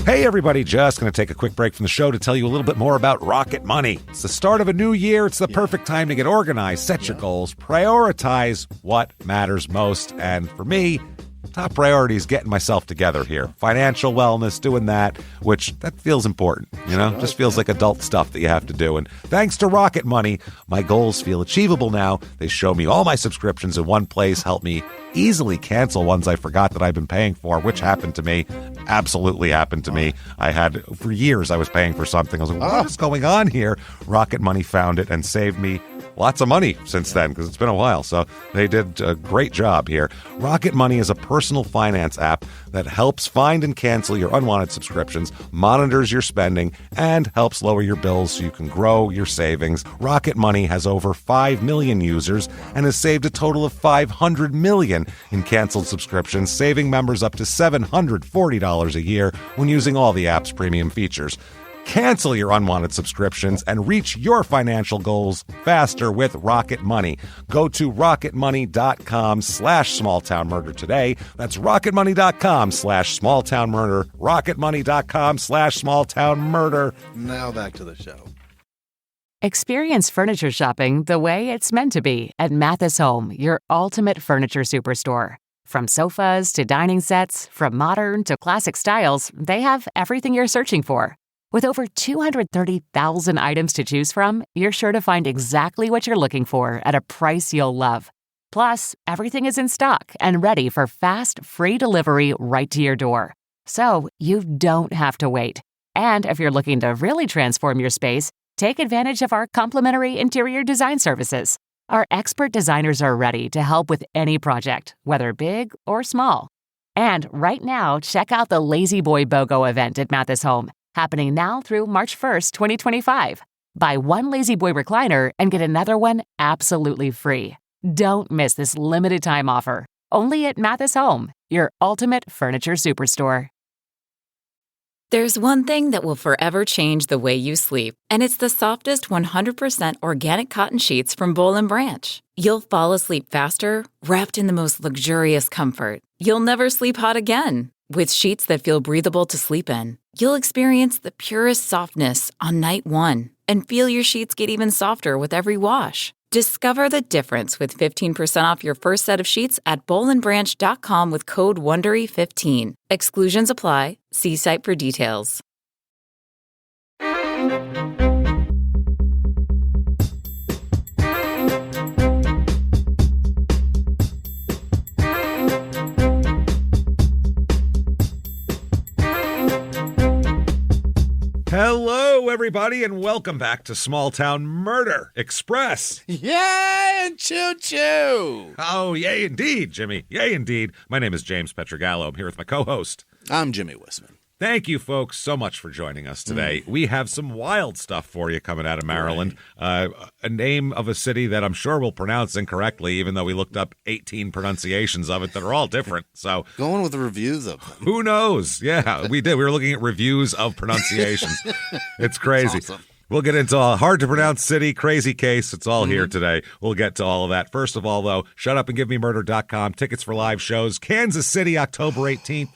Hey everybody, just going to take a quick break from the show to tell you a little bit more about Rocket Money. It's the start of a new year. It's the perfect time to get organized, set your goals, prioritize what matters most. And for me, top priority is getting myself together here. Financial wellness, doing that, which that feels important, just feels like adult stuff that you have to do. And thanks to Rocket Money, my goals feel achievable now. They show me all my subscriptions in one place, help me easily cancel ones I forgot that I've been paying for, which happened to me. Absolutely happened to me. For years, I was paying for something. I was like, what is going on here? Rocket Money found it and saved me lots of money since then, because it's been a while. So they did a great job here. Rocket Money is a personal finance app that helps find and cancel your unwanted subscriptions, monitors your spending, and helps lower your bills so you can grow your savings. Rocket Money has over 5 million users and has saved a total of $500 million in canceled subscriptions, saving members up to $740 a year when using all the app's premium features. Cancel your unwanted subscriptions and reach your financial goals faster with Rocket Money. Go to rocketmoney.com/smalltownmurder today. That's rocketmoney.com/smalltownmurder. rocketmoney.com/smalltownmurder. Now back to the show. Experience furniture shopping the way it's meant to be at Mathis Home, your ultimate furniture superstore. From sofas to dining sets, from modern to classic styles, they have everything you're searching for. With over 230,000 items to choose from, you're sure to find exactly what you're looking for at a price you'll love. Plus, everything is in stock and ready for fast, free delivery right to your door. So you don't have to wait. And if you're looking to really transform your space, take advantage of our complimentary interior design services. Our expert designers are ready to help with any project, whether big or small. And right now, check out the Lazy Boy BOGO event at Mathis Home, happening now through March 1st, 2025. Buy one Lazy Boy recliner and get another one absolutely free. Don't miss this limited time offer. Only at Mathis Home, your ultimate furniture superstore. There's one thing that will forever change the way you sleep, and it's the softest 100% organic cotton sheets from Boll & Branch. You'll fall asleep faster, wrapped in the most luxurious comfort. You'll never sleep hot again. With sheets that feel breathable to sleep in, you'll experience the purest softness on night one and feel your sheets get even softer with every wash. Discover the difference with 15% off your first set of sheets at bollandbranch.com with code WONDERY15. Exclusions apply. See site for details. Hello, everybody, and welcome back to Small Town Murder Express. Yay, and choo-choo. Oh, yay indeed, Jimmie. Yay indeed. My name is James Pietragallo. I'm here with my co-host. I'm Jimmie Whisman. Thank you, folks, so much for joining us today. We have some wild stuff for you coming out of Maryland. Right. A name of a city that I'm sure we'll pronounce incorrectly, even though we looked up 18 pronunciations of it that are all different. So going with the reviews of them. Who knows? Yeah, we did. We were looking at reviews of pronunciations. It's crazy. That's awesome. We'll get into a hard-to-pronounce city, crazy case. It's all here today. We'll get to all of that. First of all, though, shutupandgivememurder.com. Tickets for live shows. Kansas City, October 18th.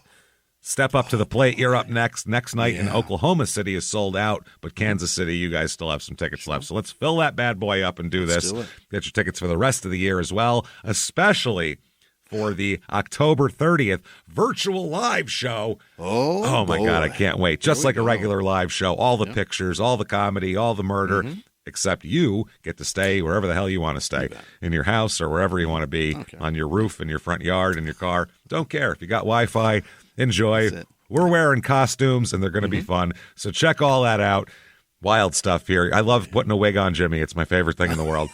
Step up to the plate. You're up next. Next night in Oklahoma City is sold out, but Kansas City, you guys still have some tickets left. So let's fill that bad boy up and do this. Get your tickets for the rest of the year as well, especially for the October 30th virtual live show. Oh my God, I can't wait. Just like a regular live show. All the pictures, all the comedy, all the murder. Except you get to stay wherever the hell you want to stay, in your house or wherever you want to be, on your roof, in your front yard, in your car. Don't care. If you got Wi-Fi, enjoy. We're wearing costumes, and they're going to be fun. So check all that out. Wild stuff here. I love putting a wig on Jimmie. It's my favorite thing in the world.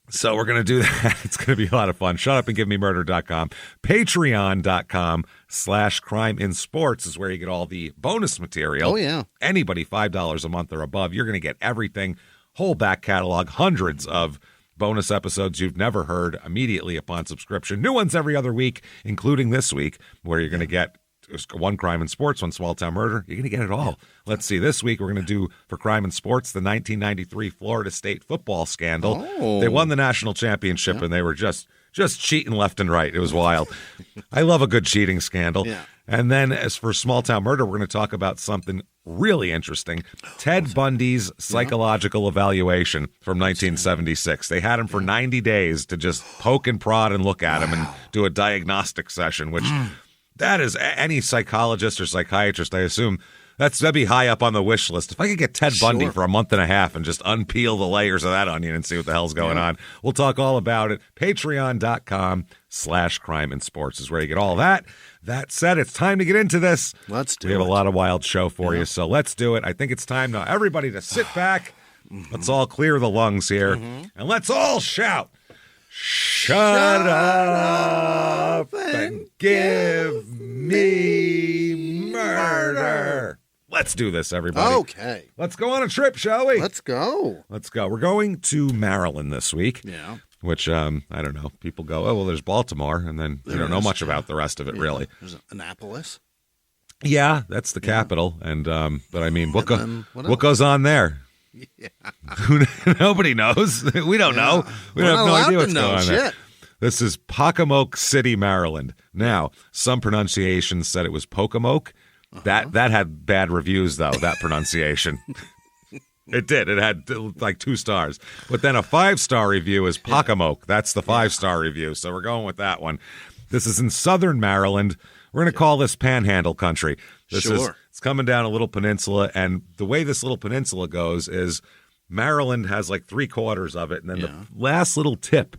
So we're going to do that. It's going to be a lot of fun. Shutupandgivememurder.com. Patreon.com/CrimeInSports is where you get all the bonus material. Oh, yeah. Anybody $5 a month or above, you're going to get everything. Whole back catalog, hundreds of bonus episodes you've never heard immediately upon subscription. New ones every other week, including this week, where you're going to get one crime and sports, one small town murder. You're going to get it all. Let's see. This week, we're going to do, for crime and sports, the 1993 Florida State football scandal. They won the national championship, and they were just cheating left and right. It was wild. I love a good cheating scandal. And then as for Small Town Murder, we're going to talk about something really interesting. Ted Bundy's psychological evaluation from 1976. They had him for 90 days to just poke and prod and look at him and do a diagnostic session, which that is any psychologist or psychiatrist, I assume, that'd be high up on the wish list. If I could get Ted Bundy for a month and a half and just unpeel the layers of that onion and see what the hell's going on, we'll talk all about it. Patreon.com/crime and sports is where you get all that. That said, it's time to get into this. Let's do it. We have a lot of wild show for you, so let's do it. I think it's time now, everybody, to sit back. Let's all clear the lungs here, and let's all shout, Shut up and give me murder. Let's do this, everybody. Okay. Let's go on a trip, shall we? Let's go. Let's go. We're going to Maryland this week. Yeah. Which, I don't know. People go, oh, well, there's Baltimore, and then you don't know much about the rest of it, really. There's Annapolis. Yeah, that's the capital. And but I mean, what goes on there? Yeah. Nobody knows. We don't know. We have no idea what's going on there. This is Pocomoke City, Maryland. Now, some pronunciations said it was Pocomoke. That had bad reviews, though, that pronunciation. It did. It had like 2 stars. But then a 5-star review is Pocomoke. That's the 5-star review. So we're going with that one. This is in southern Maryland. We're going to call this Panhandle Country. It's coming down a little peninsula, and the way this little peninsula goes is Maryland has like 3/4 of it, and then the last little tip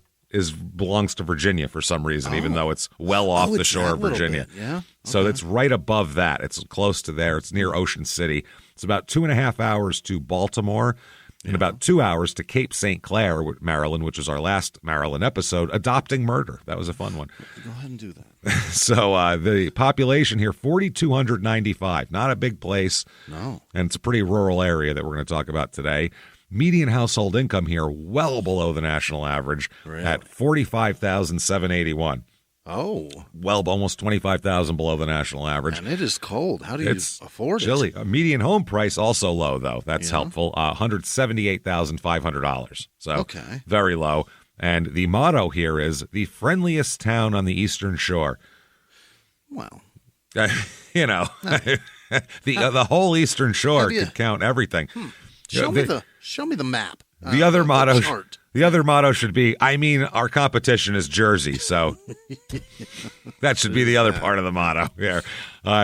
belongs to Virginia for some reason, even though it's well off the shore of Virginia. Yeah. Okay. So it's right above that. It's close to there. It's near Ocean City. It's about 2.5 hours to Baltimore and about 2 hours to Cape St. Clair, Maryland, which is our last Maryland episode, Adopting Murder. That was a fun one. Go ahead and do that. So the population here, 4,295. Not a big place. No. And it's a pretty rural area that we're going to talk about today. Median household income here well below the national average at $45,781. Oh. Well, almost $25,000 below the national average. And it is cold. How do you afford chilly. it? A median home price also low, though. That's helpful. $178,500. So very low. And the motto here is the friendliest town on the Eastern Shore. Well. The whole Eastern Shore could count everything. Show me the map. The other motto should be, our competition is Jersey, so that should be the other part of the motto here.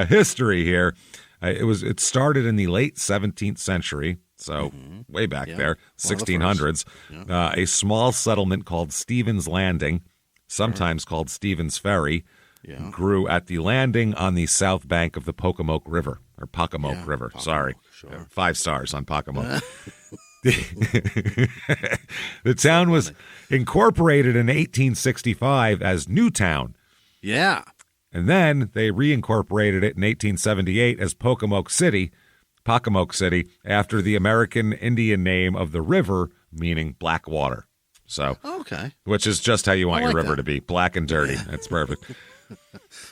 History here. It started in the late 17th century, so way back there, 1600s. A small settlement called Stevens Landing, sometimes called Stevens Ferry, grew at the landing on the south bank of the Pocomoke River, or Pocomoke River, sorry. Sure. 5 stars on Pocomoke. The town was incorporated in 1865 as Newtown. Yeah. And then they reincorporated it in 1878 as Pocomoke City, after the American Indian name of the river, meaning black water. So, which is just how you want your river to be, black and dirty. That's perfect.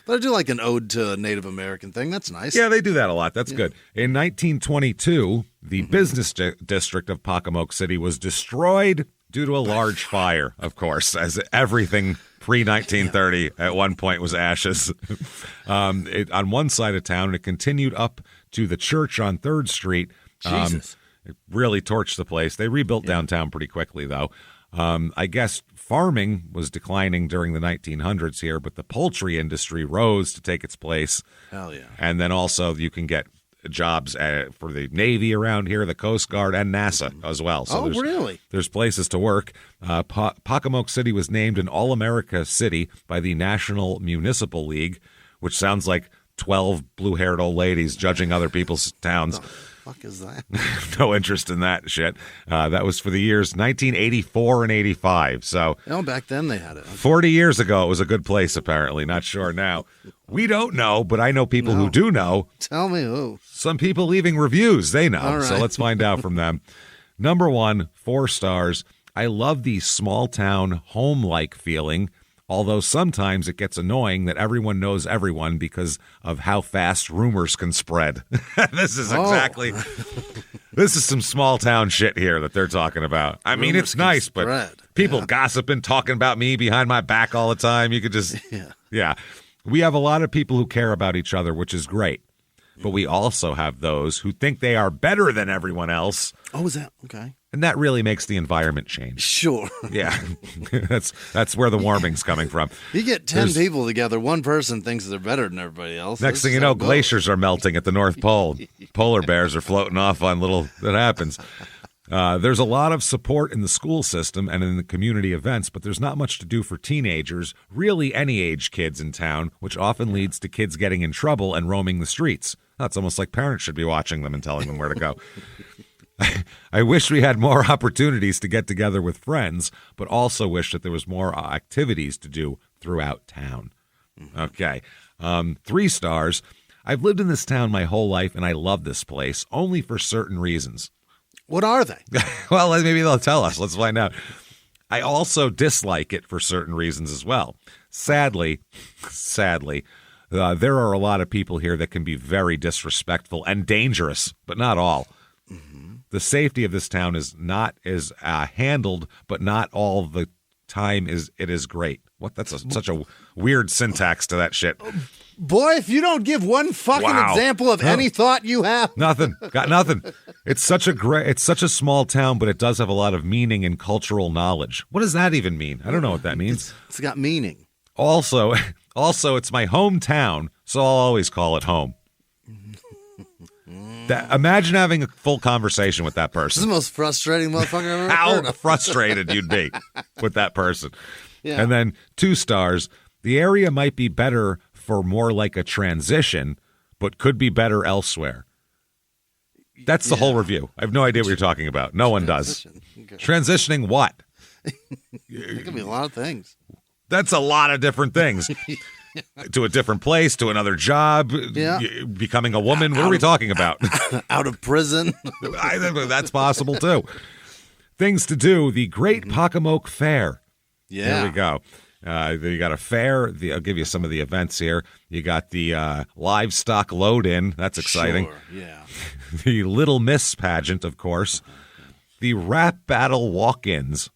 But I do like an ode to a Native American thing. That's nice. Yeah, they do that a lot. That's good. In 1922, the business district of Pocomoke City was destroyed due to a large fire, of course, as everything pre-1930 at one point was ashes. On one side of town, it continued up to the church on 3rd Street. Jesus. It really torched the place. They rebuilt downtown pretty quickly, though. I guess farming was declining during the 1900s here, but the poultry industry rose to take its place. Hell yeah. And then also you can get jobs for the Navy around here, the Coast Guard, and NASA as well. So really? There's places to work. Pocomoke City was named an All-America City by the National Municipal League, which sounds like 12 blue-haired old ladies judging other people's towns. Fuck is that? No interest in that shit. That was for the years 1984 and 85. So back then they had it. 40 years ago, it was a good place, apparently. Not sure now. We don't know, but I know people who do know. Tell me who. Some people leaving reviews, they know. All right. So let's find out from them. Number 1, 4 stars. I love the small town home-like feeling, although sometimes it gets annoying that everyone knows everyone because of how fast rumors can spread. This is some small town shit here that they're talking about. I mean, it's nice, but people gossiping, talking about me behind my back all the time. You could just, We have a lot of people who care about each other, which is great. But we also have those who think they are better than everyone else. Oh, is that okay? And that really makes the environment change. Sure. Yeah, that's where the warming's coming from. You get 10 people together, one person thinks they're better than everybody else. Next thing you know, glaciers are melting at the North Pole. Polar bears are floating off on that happens. There's a lot of support in the school system and in the community events, but there's not much to do for teenagers, really any age kids in town, which often leads to kids getting in trouble and roaming the streets. That's almost like parents should be watching them and telling them where to go. I wish we had more opportunities to get together with friends, but also wish that there was more activities to do throughout town. Okay. 3 stars. I've lived in this town my whole life, and I love this place, only for certain reasons. What are they? Well, maybe they'll tell us. Let's find out. I also dislike it for certain reasons as well. Sadly, there are a lot of people here that can be very disrespectful and dangerous, but not all. The safety of this town is not handled, but not all the time it is great. What? That's such a weird syntax to that shit. Boy, if you don't give one fucking example of any thought you have. Nothing. Got nothing. It's such a small town, but it does have a lot of meaning and cultural knowledge. What does that even mean? I don't know what that means. It's got meaning. Also, it's my hometown, so I'll always call it home. Imagine having a full conversation with that person. This is the most frustrating motherfucker I've ever How heard of. frustrated you'd be with that person. Yeah. And then 2 stars. The area might be better for more like a transition, but could be better elsewhere. That's the whole review. I have no idea what you're talking about. No one does. Okay. Transitioning what? It could be a lot of things. That's a lot of different things. To a different place, to another job, becoming a woman. What are we talking about? Out of prison. That's possible, too. Things to do. The Great Pocomoke Fair. Yeah. There we go. You got a fair. I'll give you some of the events here. You got the livestock load-in. That's exciting. Sure, yeah. The Little Miss pageant, of course. The rap battle walk-ins.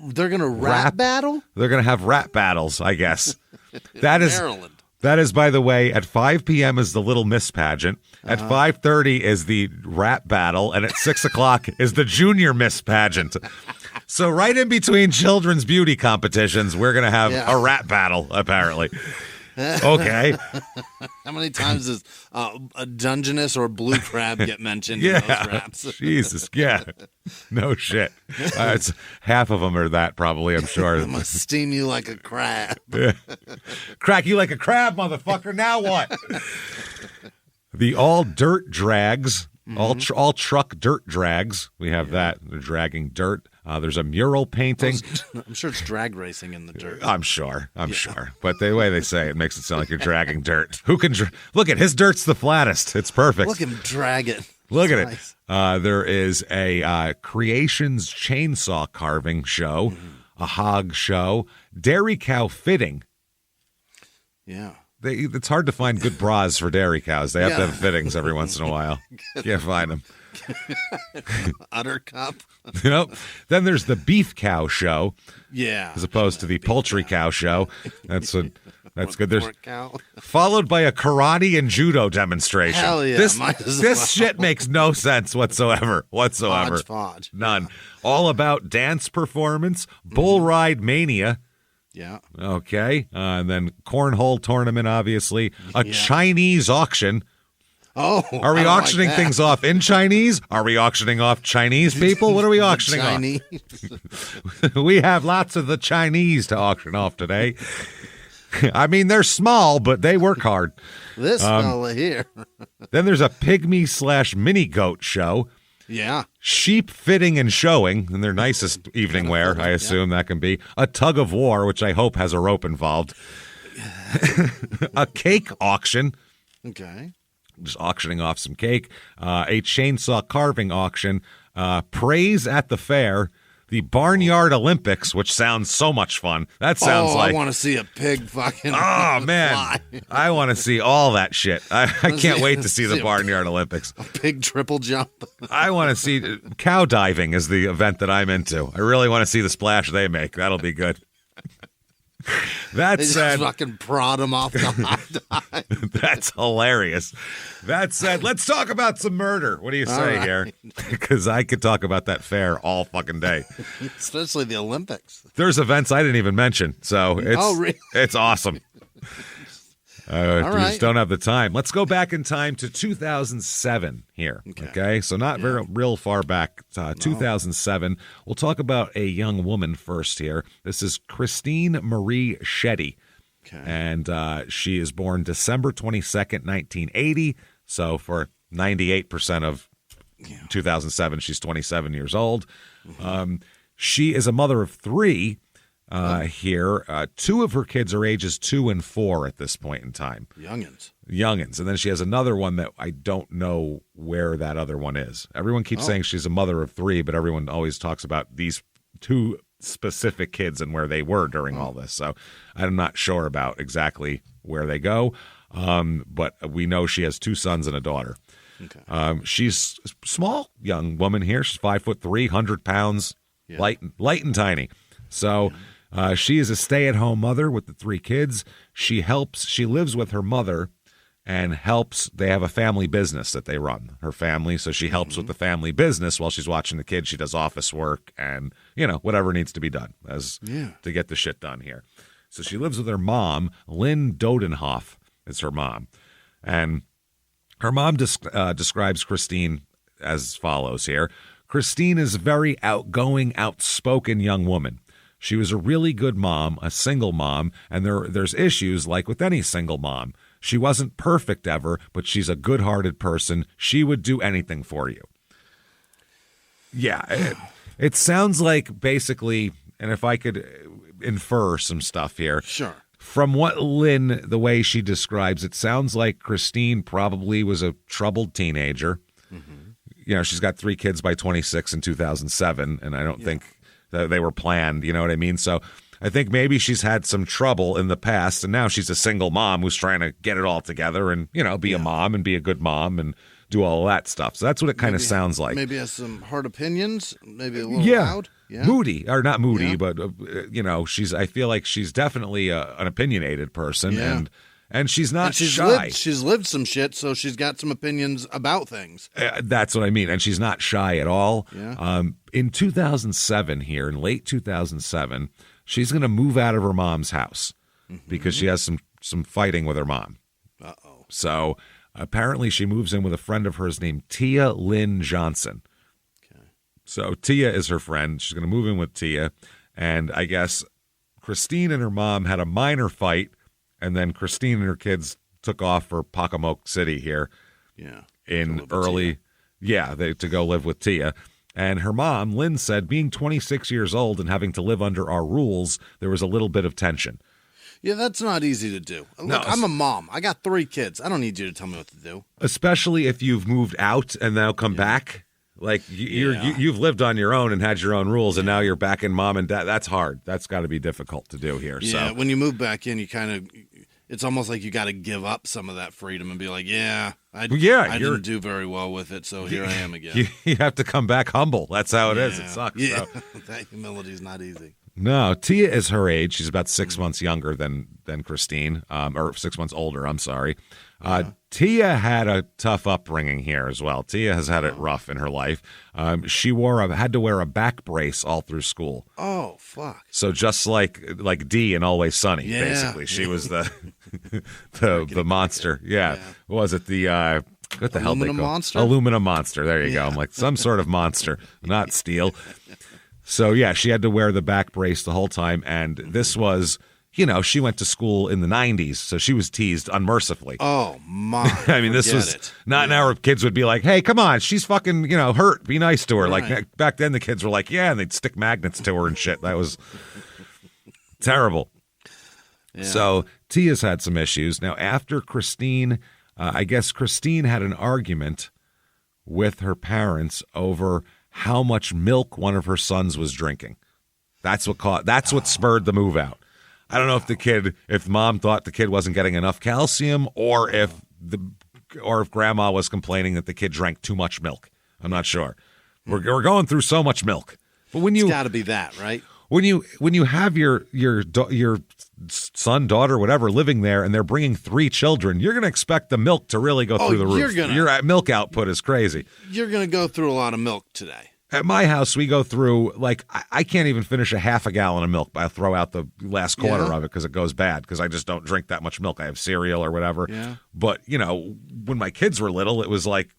They're going to rap battle? They're going to have rap battles, I guess. Maryland. That is, by the way, at 5 p.m. is the Little Miss pageant. At 5:30 is the rap battle. And at 6 o'clock is the Junior Miss pageant. So right in between children's beauty competitions, we're going to have a rap battle, apparently. Okay. How many times does a Dungeness or Blue Crab get mentioned in those raps? Jesus, yeah. No shit. It's half of them are that, probably, I'm sure. I'm going to steam you like a crab. Crack you like a crab, motherfucker. Now what? The all-dirt drags, all truck dirt drags. We have that. They're dragging dirt. There's a mural painting. I'm sure it's drag racing in the dirt. I'm sure. But the way they say it makes it sound like you're dragging dirt. Who can look at his dirt's the flattest. It's perfect. Look him drag it. Look at nice. It. There is a Creations chainsaw carving show, a hog show, dairy cow fitting. Yeah. It's hard to find good bras for dairy cows. They have to have fittings every once in a while. Can't find them. Udder cup. Then there's the beef cow show. Yeah. As opposed to the poultry cow show. That's good. There's cow. Followed by a karate and judo demonstration. Hell yeah. This shit makes no sense whatsoever. Hodgepodge. None. All about dance performance, bull ride mania. Yeah. Okay. And then cornhole tournament, obviously. A Chinese auction. Oh, are we auctioning things off in Chinese? Are we auctioning off Chinese people? What are we auctioning off? We have lots of the Chinese to auction off today. I mean, they're small, but they work hard. This fella here. Then there's a pygmy / mini goat show. Yeah. Sheep fitting and showing in their nicest evening wear, I assume that can be. A tug of war, which I hope has a rope involved. A cake auction. Okay. Just auctioning off some cake. A chainsaw carving auction. Praise at the fair. The Barnyard Olympics, which sounds so much fun. That sounds like... I want to see a pig fucking... Oh, man. Fly. I want to see all that shit. I can't wait to see the Barnyard Olympics. A pig triple jump. I want to see... Cow diving is the event that I'm into. I really want to see the splash they make. That'll be good. That They just said, fucking prod him off the hot dog. that's hilarious. That said, let's talk about some murder. What do you say right. here? Because I could talk about that fair all fucking day. Especially the Olympics. There's events I didn't even mention, so really? it's awesome. We right. just don't have the time. Let's go back in time to 2007 here. Okay, so not very real far back. 2007. We'll talk about a young woman first here. This is Christine Marie Shetty. Okay. And she is born December 22nd, 1980. So for 98% of 2007, she's 27 years old. She is a mother of three here. Two of her kids are ages 2 and 4 at this point in time. Youngins. And then she has another one that I don't know where that other one is. Everyone keeps saying she's a mother of three, but everyone always talks about these two specific kids and where they were during all this. So I'm not sure about exactly where they go, but we know she has 2 sons and a daughter. Okay. She's a small young woman here. She's 5'3", 100 pounds, light and tiny. So she is a stay-at-home mother with the 3 kids. She lives with her mother and helps. They have a family business that they run, her family. So she helps with the family business while she's watching the kids. She does office work and, whatever needs to be done to get the shit done here. So she lives with her mom. Lynn Dodenhoff is her mom. And her mom describes Christine as follows here. Christine is a very outgoing, outspoken young woman. She was a really good mom, a single mom, and there's issues like with any single mom. She wasn't perfect ever, but she's a good-hearted person. She would do anything for you. Yeah, it sounds like basically, and if I could infer some stuff here. Sure. From what Lynn, the way she describes it, sounds like Christine probably was a troubled teenager. Mm-hmm. She's got 3 kids by 26 in 2007, and I don't think that they were planned, you know what I mean? So I think maybe she's had some trouble in the past, and now she's a single mom who's trying to get it all together and, be a mom and be a good mom and do all of that stuff. So that's what it kind of sounds like. Maybe has some hard opinions, maybe a little loud. Yeah. Moody, or not moody, but, I feel like she's definitely an opinionated person, and she's not shy. She's lived some shit, so she's got some opinions about things. That's what I mean, and she's not shy at all. Yeah. In 2007 here, in late 2007, she's going to move out of her mom's house because she has some fighting with her mom. Uh-oh. So apparently she moves in with a friend of hers named Tia Lynn Johnson. Okay. So Tia is her friend. She's going to move in with Tia, and I guess Christine and her mom had a minor fight, and then Christine and her kids took off for Pocomoke City here. Yeah. To go live with Tia. And her mom, Lynn, said, being 26 years old and having to live under our rules, there was a little bit of tension. Yeah, that's not easy to do. Look, I'm a mom. I got 3 kids. I don't need you to tell me what to do. Especially if you've moved out and now come back. Like, you've lived on your own and had your own rules, and now you're back in mom and dad. That's hard. That's got to be difficult to do here. Yeah, so. When you move back in, you kind of... It's almost like you got to give up some of that freedom and be like, I didn't do very well with it, so here I am again. You have to come back humble. That's how it is. It sucks. Yeah, so. That humility is not easy. No, Tia is her age. She's about 6 months younger than Christine, or 6 months older. I'm sorry. Tia had a tough upbringing here as well. Tia has had it rough in her life. She had to wear a back brace all through school. Oh, fuck. So just like Dee in Always Sunny, basically. She was the the monster. Yeah. What was it? The what the hell they call monster? Aluminum monster. There you go. I'm like, some sort of monster, not steel. So she had to wear the back brace the whole time, and this was, she went to school in the 90s, so she was teased unmercifully. Oh, my. I mean, this was not now where kids would be like, hey, come on, she's fucking, hurt. Be nice to her. Right. Like, back then the kids were like, yeah, and they'd stick magnets to her and shit. That was terrible. Yeah. So Tia's had some issues. Now, after Christine, I guess Christine had an argument with her parents over how much milk one of her sons was drinking. That's what spurred the move out. I don't know if mom thought the kid wasn't getting enough calcium, or if grandma was complaining that the kid drank too much milk. I'm not sure. We're going through so much milk. But it's got to be that, right? When you have your son, daughter, whatever, living there, and they're bringing 3 children, you're going to expect the milk to really go through the roof. Your milk output is crazy. You're going to go through a lot of milk today. At my house, we go through, like, I can't even finish a half a gallon of milk. I'll throw out the last quarter of it because it goes bad, because I just don't drink that much milk. I have cereal or whatever. Yeah. But, when my kids were little, it was like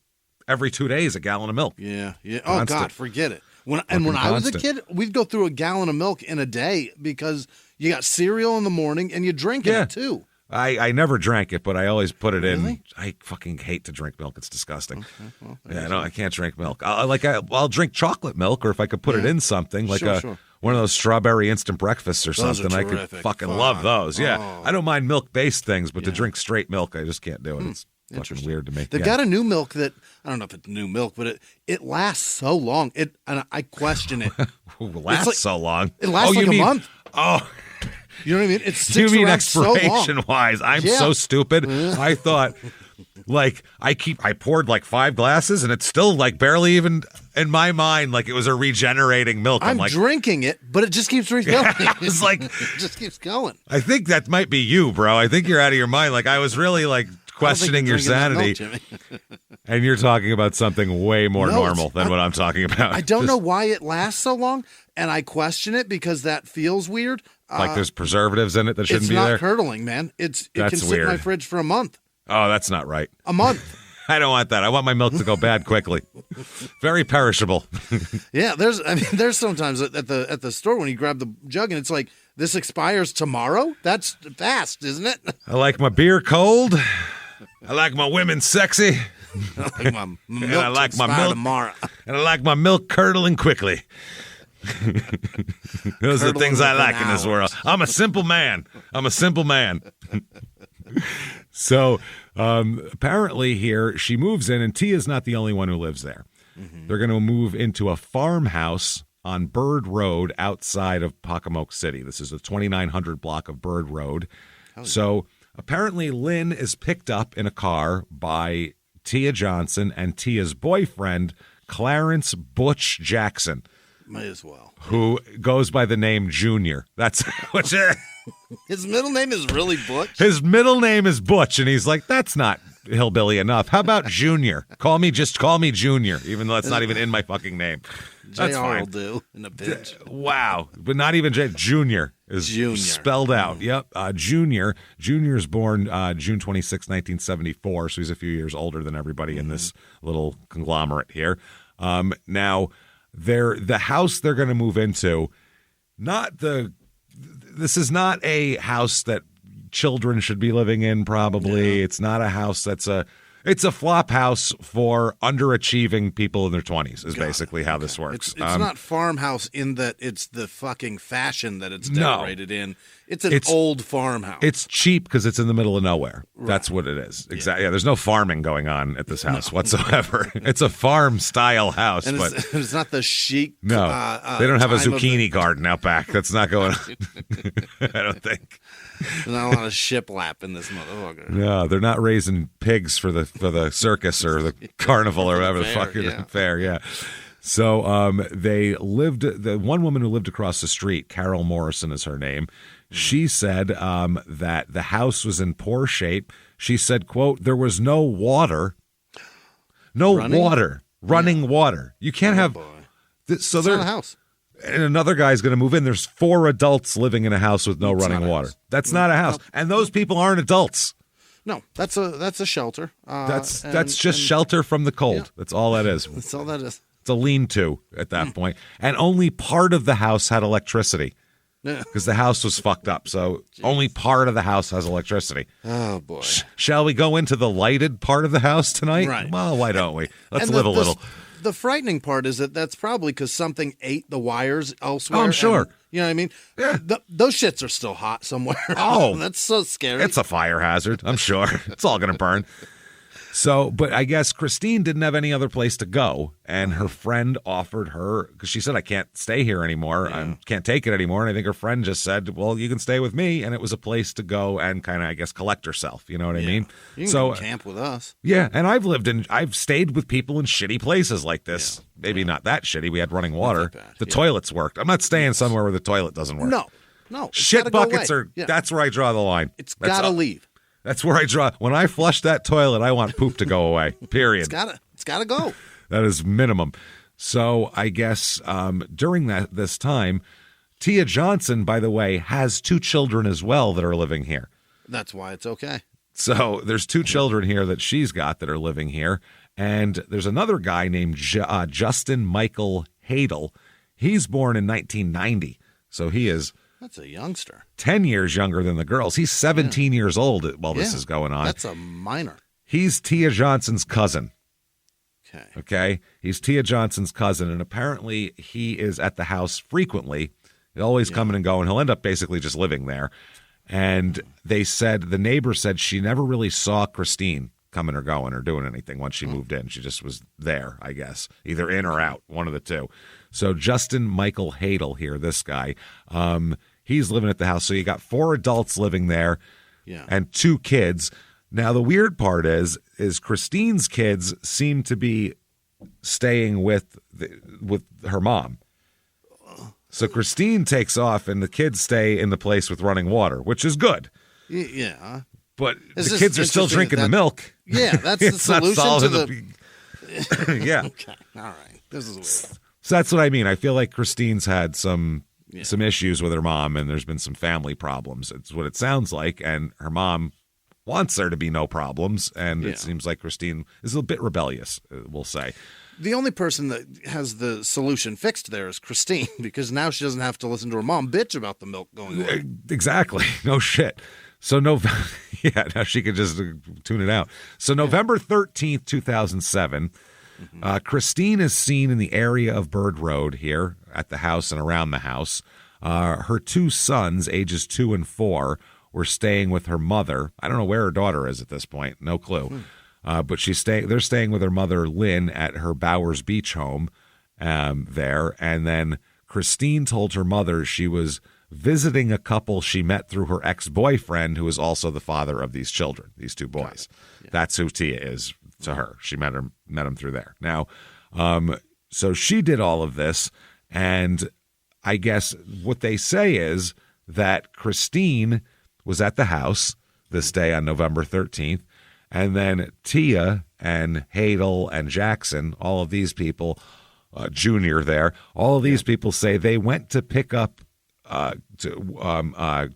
every 2 days, a gallon of milk. Yeah. Oh, Constant. God, forget it. When I was a kid, we'd go through a gallon of milk in a day because you got cereal in the morning and you drink it, too. I never drank it, but I always put it Really? in. I fucking hate to drink milk. It's disgusting. Okay, well, I can't drink milk. I'll drink chocolate milk, or if I could put it in something, like one of those strawberry instant breakfasts or Those something. are I could terrific. fucking love those. Yeah. Oh. I don't mind milk-based things, but to drink straight milk, I just can't do it. It's fucking weird to me. They've got a new milk that, I don't know if it's new milk, but it lasts so long. And I question it. So long? It lasts a month. Oh, you know what I mean? It sticks you mean around expiration-wise? So I'm so stupid. I thought, I poured like 5 glasses, and it's still like barely even in my mind like it was a regenerating milk. I'm like drinking it, but it just keeps refilling. It's like it just keeps going. I think that might be you, bro. I think you're out of your mind. Like, I was really questioning your sanity, milk, and you're talking about something way more normal than what I'm talking about. I don't know why it lasts so long, and I question it because that feels weird. Like there's preservatives in it that shouldn't be there. It's not curdling, man. It can sit in my fridge for a month. Oh, that's not right. A month. I don't want that. I want my milk to go bad quickly. Very perishable. Yeah, there's sometimes at the store when you grab the jug and it's like, this expires tomorrow? That's fast, isn't it? I like my beer cold. I like my women sexy. I like my milk, I like my milk tomorrow. And I like my milk curdling quickly. Those are the things I like in this world. I'm a simple man. So apparently here, she moves in, and Tia's not the only one who lives there. Mm-hmm. They're going to move into a farmhouse on Bird Road outside of Pocomoke City. This is the 2900 block of Bird Road. So apparently Lynn is picked up in a car by Tia Johnson and Tia's boyfriend, Clarence Butch Jackson. Might as well. Who goes by the name Junior. That's which his middle name is really Butch? His middle name is Butch, and he's like, that's not hillbilly enough. How about Junior? Call me Junior, even though that's not even in my fucking name. That's JR fine. will do in a pinch. Wow. But not even Junior is spelled out. Yep. Junior. Junior's born June 26, 1974, so he's a few years older than everybody in this little conglomerate here. Now, the house they're going to move into, this is not a house that children should be living in, probably. Yeah. It's not a house it's a flop house for underachieving people in their 20s is basically how this works. It's not farmhouse in that it's the fucking fashion that it's decorated in. It's an old farmhouse. It's cheap because it's in the middle of nowhere. Right. That's what it is. Exactly. Yeah, there's no farming going on at this house whatsoever. It's a farm-style house. And but it's not the chic. No, they don't have a zucchini garden out back. That's not going on. I don't think. There's not a lot of shiplap in this motherfucker. No, they're not raising pigs for the circus or the carnival or whatever the fuck you're fair. Yeah. So they lived. The one woman who lived across the street, Carol Morrison is her name. She said that the house was in poor shape. She said, "quote There was no water, running water. You can't have." So they're not a house. And another guy's going to move in. There's 4 adults living in a house with no running water. That's not a house. And those people aren't adults. No, that's a shelter. That's just shelter from the cold. Yeah. That's all that is. That's all that is. It's a lean-to at that point. And only part of the house had electricity because the house was fucked up. So only part of the house has electricity. Oh, boy. Shall we go into the lighted part of the house tonight? Right. Well, why don't we? Let's live a little. The frightening part is that's probably because something ate the wires elsewhere. Oh, I'm sure. And, you know what I mean? Yeah. Those shits are still hot somewhere. Oh. That's so scary. It's a fire hazard, I'm sure. It's all going to burn. So, but I guess Christine didn't have any other place to go, and her friend offered her, because she said, I can't stay here anymore. I can't take it anymore. And I think her friend just said, well, you can stay with me. And it was a place to go and kind of, I guess, collect herself. You know what I mean? You can go camp with us. Yeah, and I've stayed with people in shitty places like this. Yeah. Maybe not that shitty. We had running water. The toilets worked. I'm not staying somewhere where the toilet doesn't work. No. No, shit buckets are. Yeah. That's where I draw the line. It's got to leave. That's where I draw. When I flush that toilet, I want poop to go away. Period. It's got to go. That is minimum. So I guess during this time, Tia Johnson, by the way, has 2 children as well that are living here. That's why it's okay. So there's 2 children here that she's got that are living here. And there's another guy named Justin Michael Hadel. He's born in 1990. So he is... That's a youngster. 10 years younger than the girls. He's 17 years old while this is going on. That's a minor. He's Tia Johnson's cousin. Okay. He's Tia Johnson's cousin, and apparently he is at the house frequently. He's always coming and going. He'll end up basically just living there. And the neighbor said she never really saw Christine coming or going or doing anything once she moved in. She just was there, I guess, either in or out, one of the two. So Justin Michael Hadel here, this guy, he's living at the house. So you got 4 adults living there and 2 kids. Now, the weird part is Christine's kids seem to be staying with her mom. So Christine takes off and the kids stay in the place with running water, which is good. Yeah. But the kids are still drinking the milk. Yeah, that's the solution to the... Yeah. Okay, all right. This is weird. So that's what I mean. I feel like Christine's had some issues with her mom, and there's been some family problems. It's what it sounds like, and her mom wants there to be no problems, and it seems like Christine is a bit rebellious, we'll say. The only person that has the solution fixed there is Christine, because now she doesn't have to listen to her mom bitch about the milk going on. Exactly. No shit. So now she could just tune it out. So November 13th, 2007, Christine is seen in the area of Bird Road here at the house and around the house. Her 2 sons, ages 2 and 4, were staying with her mother. I don't know where her daughter is at this point. No clue. But they're staying with her mother, Lynn, at her Bowers Beach home there. And then Christine told her mother she was visiting a couple she met through her ex-boyfriend, who is also the father of these children, these 2 boys. That's who Tia is to her. She met him through there. Now, so she did all of this, and I guess what they say is that Christine was at the house this day on November 13th, and then Tia and Hadel and Jackson, all of these people, Junior there, all of these people say they went to pick up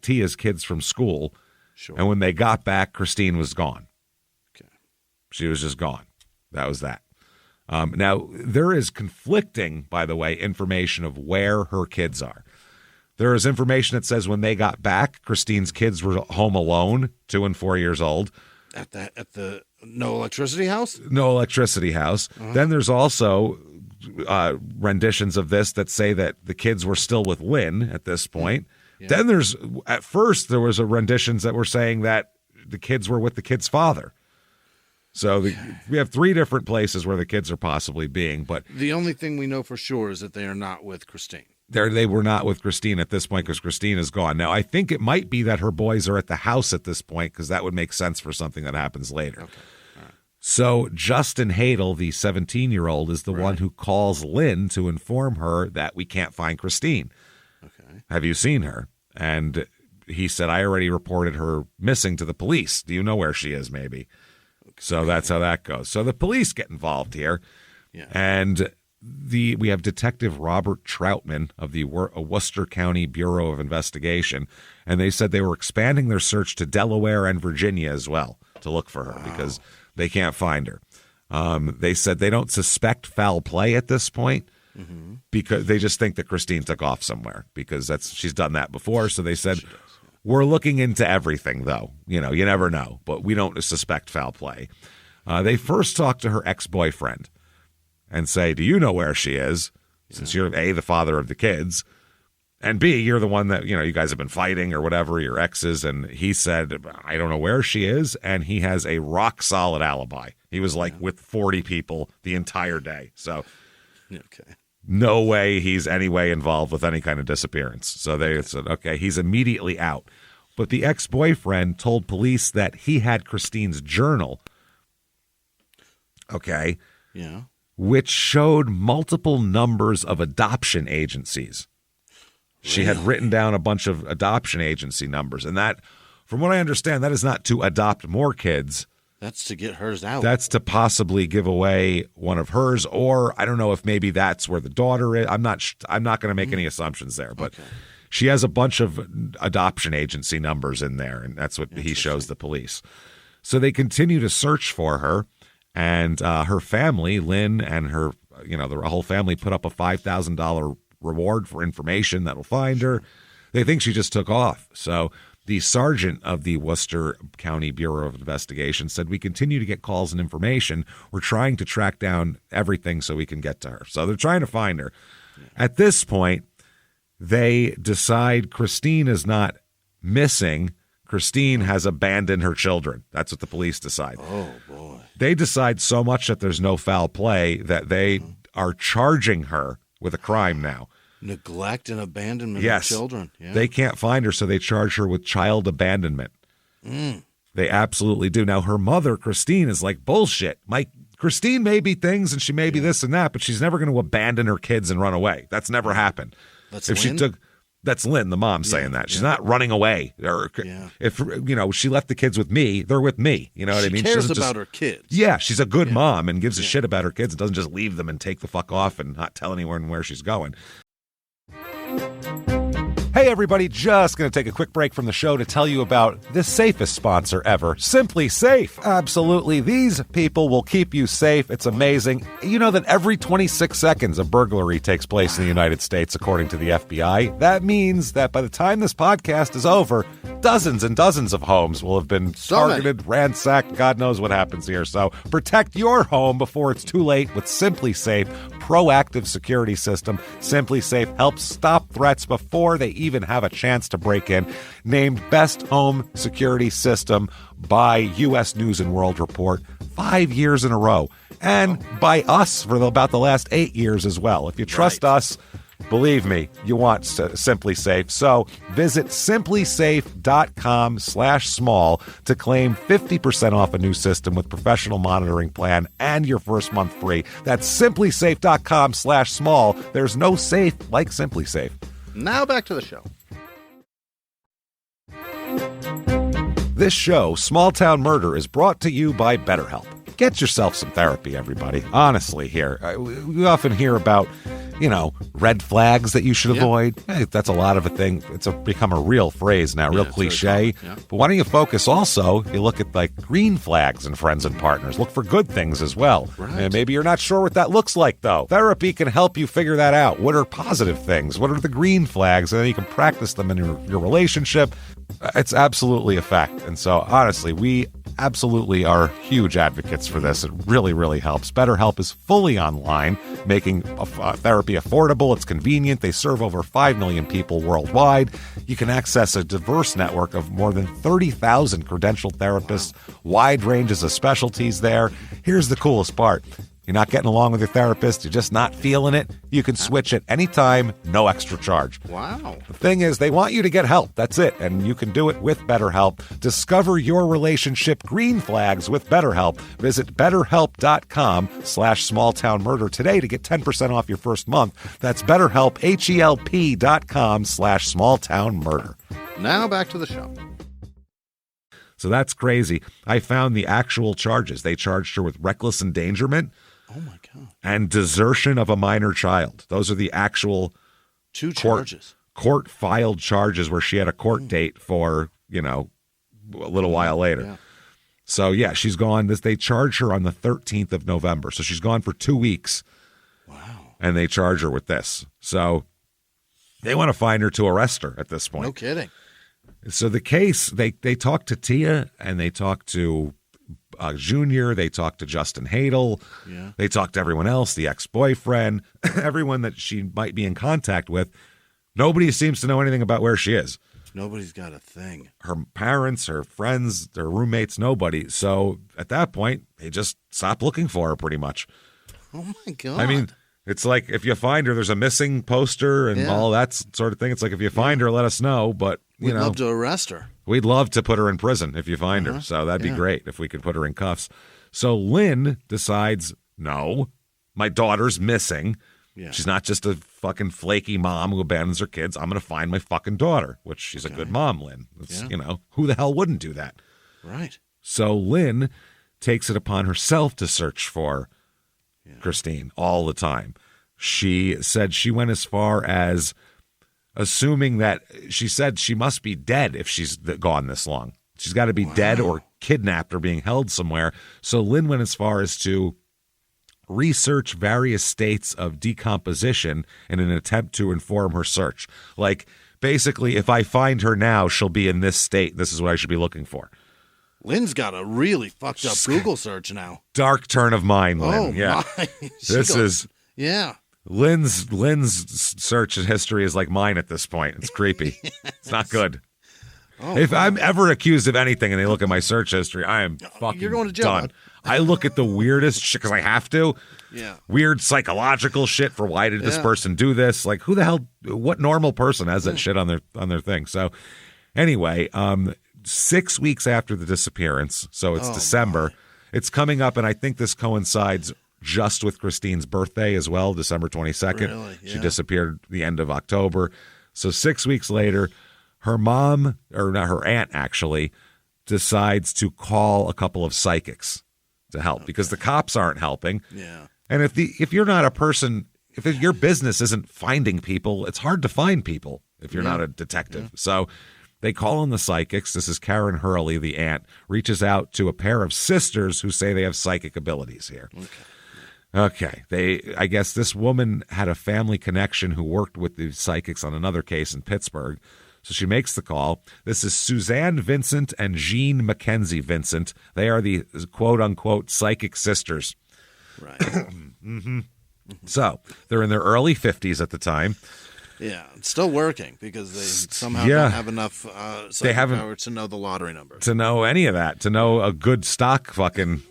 Tia's kids from school, and when they got back, Christine was gone. Okay, she was just gone. That was that. Now, there is conflicting, by the way, information of where her kids are. There is information that says when they got back, Christine's kids were home alone, 2 and 4 years old. At the no electricity house? No electricity house. Then there's also renditions of this that say that the kids were still with Lynn at this point. Then at first there was a renditions that were saying that the kids were with the kid's father. So we have 3 different places where the kids are possibly being, but the only thing we know for sure is that they are not with Christine. They were not with Christine at this point because Christine is gone. Now, I think it might be that her boys are at the house at this point because that would make sense for something that happens later. Okay. All right. So Justin Hadel, the 17-year-old, is the one who calls Lynn to inform her that we can't find Christine. Okay. Have you seen her? And he said, I already reported her missing to the police. Do you know where she is, maybe? Okay. So that's how that goes. So the police get involved here. Yeah. And we have Detective Robert Troutman of the Worcester County Bureau of Investigation, and they said they were expanding their search to Delaware and Virginia as well to look for her because they can't find her. They said they don't suspect foul play at this point because they just think that Christine took off somewhere because she's done that before. So they said, we're looking into everything, though. You never know, but we don't suspect foul play. They first talked to her ex-boyfriend and say, do you know where she is? Since you're A, the father of the kids, and B, you're the one that, you guys have been fighting or whatever, your exes. And he said, I don't know where she is. And he has a rock solid alibi. He was with 40 people the entire day. So no way he's any way involved with any kind of disappearance. So they said, okay, he's immediately out. But the ex-boyfriend told police that he had Christine's journal. Okay. Yeah. Which showed multiple numbers of adoption agencies. She had written down a bunch of adoption agency numbers, and that, from what I understand, that is not to adopt more kids. That's to get hers out. That's to possibly give away one of hers, or I don't know if maybe that's where the daughter is. I'm not going to make any assumptions there, but she has a bunch of adoption agency numbers in there, and that's what he shows the police. So they continue to search for her, and her family, Lynn and her, the whole family put up a $5,000 reward for information that'll find her. They think she just took off. So the sergeant of the Worcester County Bureau of Investigation said, we continue to get calls and information. We're trying to track down everything so we can get to her. So they're trying to find her. At this point, they decide Christine is not missing. Christine has abandoned her children. That's what the police decide. Oh, boy. They decide so much that there's no foul play that they are charging her with a crime now. Neglect and abandonment of children. Yeah. They can't find her, so they charge her with child abandonment. They absolutely do. Now, her mother, Christine, is like, bullshit. Christine may be things and she may be this and that, but she's never going to abandon her kids and run away. That's never happened. That's Lynn? That's Lynn, the mom, saying that. She's not running away. Or if she left the kids with me, they're with me. You know what I mean? She cares about her kids. Yeah, she's a good mom and gives a shit about her kids and doesn't just leave them and take the fuck off and not tell anyone where she's going. Hey everybody, just going to take a quick break from the show to tell you about the safest sponsor ever, Simply Safe. Absolutely, these people will keep you safe. It's amazing. You know that every 26 seconds a burglary takes place in the United States, according to the FBI. That means that by the time this podcast is over, dozens and dozens of homes will have been targeted, ransacked, God knows what happens here. So protect your home before it's too late with Simply Safe proactive security system. Simply Safe helps stop threats before they even have a chance to break in. Named Best Home Security System by U.S. News and World Report 5 years in a row. And by us for about the last 8 years as well. If you trust us, believe me, you want Simply Safe. So visit simplysafe.com/small to claim 50% off a new system with professional monitoring plan and your first month free. That's simplysafe.com/small. There's no safe like Simply Safe. Now back to the show. This show, Small Town Murder, is brought to you by BetterHelp. Get yourself some therapy, everybody. Honestly, here. We often hear about, red flags that you should avoid. Hey, that's a lot of a thing. It's become a real phrase now, real cliche. But why don't you focus also, you look at green flags in friends and partners. Look for good things as well. Right. And maybe you're not sure what that looks like, though. Therapy can help you figure that out. What are positive things? What are the green flags? And then you can practice them in your relationship. It's absolutely a fact. And so, honestly, we absolutely are huge advocates for this. It really, really helps. BetterHelp is fully online, making therapy affordable. It's convenient. They serve over 5 million people worldwide. You can access a diverse network of more than 30,000 credentialed therapists, wide ranges of specialties there. Here's the coolest part. You're not getting along with your therapist, you're just not feeling it, you can switch at any time, no extra charge. Wow. The thing is, they want you to get help. That's it. And you can do it with BetterHelp. Discover your relationship green flags with BetterHelp. Visit BetterHelp.com/smalltownmurder today to get 10% off your first month. That's BetterHelp, HELP.com/smalltownmurder. Now back to the show. So that's crazy. I found the actual charges. They charged her with reckless endangerment. Oh, my God. And desertion of a minor child. Those are the actual 2 charges. Court-filed charges where she had a court date for, a little while later. Yeah. So, yeah, she's gone. They charge her on the 13th of November. So she's gone for 2 weeks. Wow. And they charge her with this. So they want to find her to arrest her at this point. No kidding. So the case, they talked to Tia and they talked to Junior, they talked to Justin Hadel, they talked to everyone else, the ex-boyfriend, everyone that she might be in contact with. Nobody seems to know anything about where she is. Nobody's got a thing. Her parents, her friends, their roommates, nobody. So at that point, they just stop looking for her pretty much. Oh, my God. I mean, it's like if you find her, there's a missing poster and all that sort of thing. It's like if you find her, let us know. But, we'd love to arrest her. We'd love to put her in prison if you find her. So that'd be great if we could put her in cuffs. So Lynn decides, no, my daughter's missing. Yeah. She's not just a fucking flaky mom who abandons her kids. I'm going to find my fucking daughter, which she's a good mom, Lynn. Who the hell wouldn't do that? Right. So Lynn takes it upon herself to search for Christine all the time. She said she went as far as assuming that she said she must be dead if she's gone this long. She's got to be dead or kidnapped or being held somewhere. So Lynn went as far as to research various states of decomposition in an attempt to inform her search. Like, basically, if I find her now, she'll be in this state. This is what I should be looking for. Lynn's got a really fucked up Google search now. Dark turn of mind, Lynn. Oh, yeah. my. Yeah. Lynn's search history is like mine at this point. It's creepy. It's not good. If I'm ever accused of anything and they look at my search history, I am fucking You're going to jail, done. bud. I look at the weirdest shit because I have to. Yeah. Weird psychological shit for why did this person do this? Like, who the hell? What normal person has that shit on their thing? So, anyway, 6 weeks after the disappearance, so it's December. It's coming up, and I think this coincides just with Christine's birthday as well, December 22nd. Really? Yeah. She disappeared the end of October. So 6 weeks later, her mom, or not her aunt actually, decides to call a couple of psychics to help because the cops aren't helping. Yeah. And if you're not a person, if your business isn't finding people, it's hard to find people if you're not a detective. So they call in the psychics. This is Karen Hurley, the aunt, reaches out to a pair of sisters who say they have psychic abilities here. Okay. I guess this woman had a family connection who worked with the psychics on another case in Pittsburgh. So she makes the call. This is Suzanne Vincent and Jean Mackenzie Vincent. They are the quote-unquote psychic sisters. Right. So they're in their early 50s at the time. Yeah, it's still working because they somehow don't have enough psychic power to know the lottery number. To know any of that, to know a good stock fucking.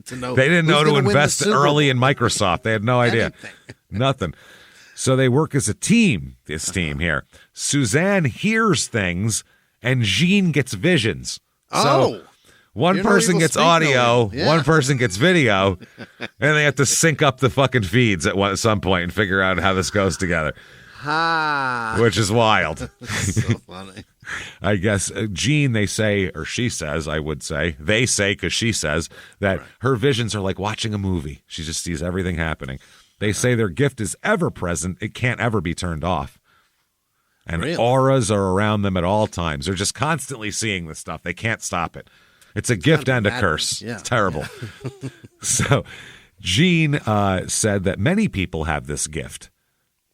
To know they didn't know to invest early in Microsoft. They had no idea. Nothing. So they work as a team, this team here. Suzanne hears things and Jean gets visions. So one person gets audio, one person gets video, and they have to sync up the fucking feeds at some point and figure out how this goes together. Which is wild. That's so funny. I guess Jean, they say, or she says, I would say, they say because she says that her visions are like watching a movie. She just sees everything happening. They say their gift is ever present. It can't ever be turned off. And auras are around them at all times. They're just constantly seeing this stuff. They can't stop it. It's a gift and a curse. Yeah. It's terrible. So Jean said that many people have this gift.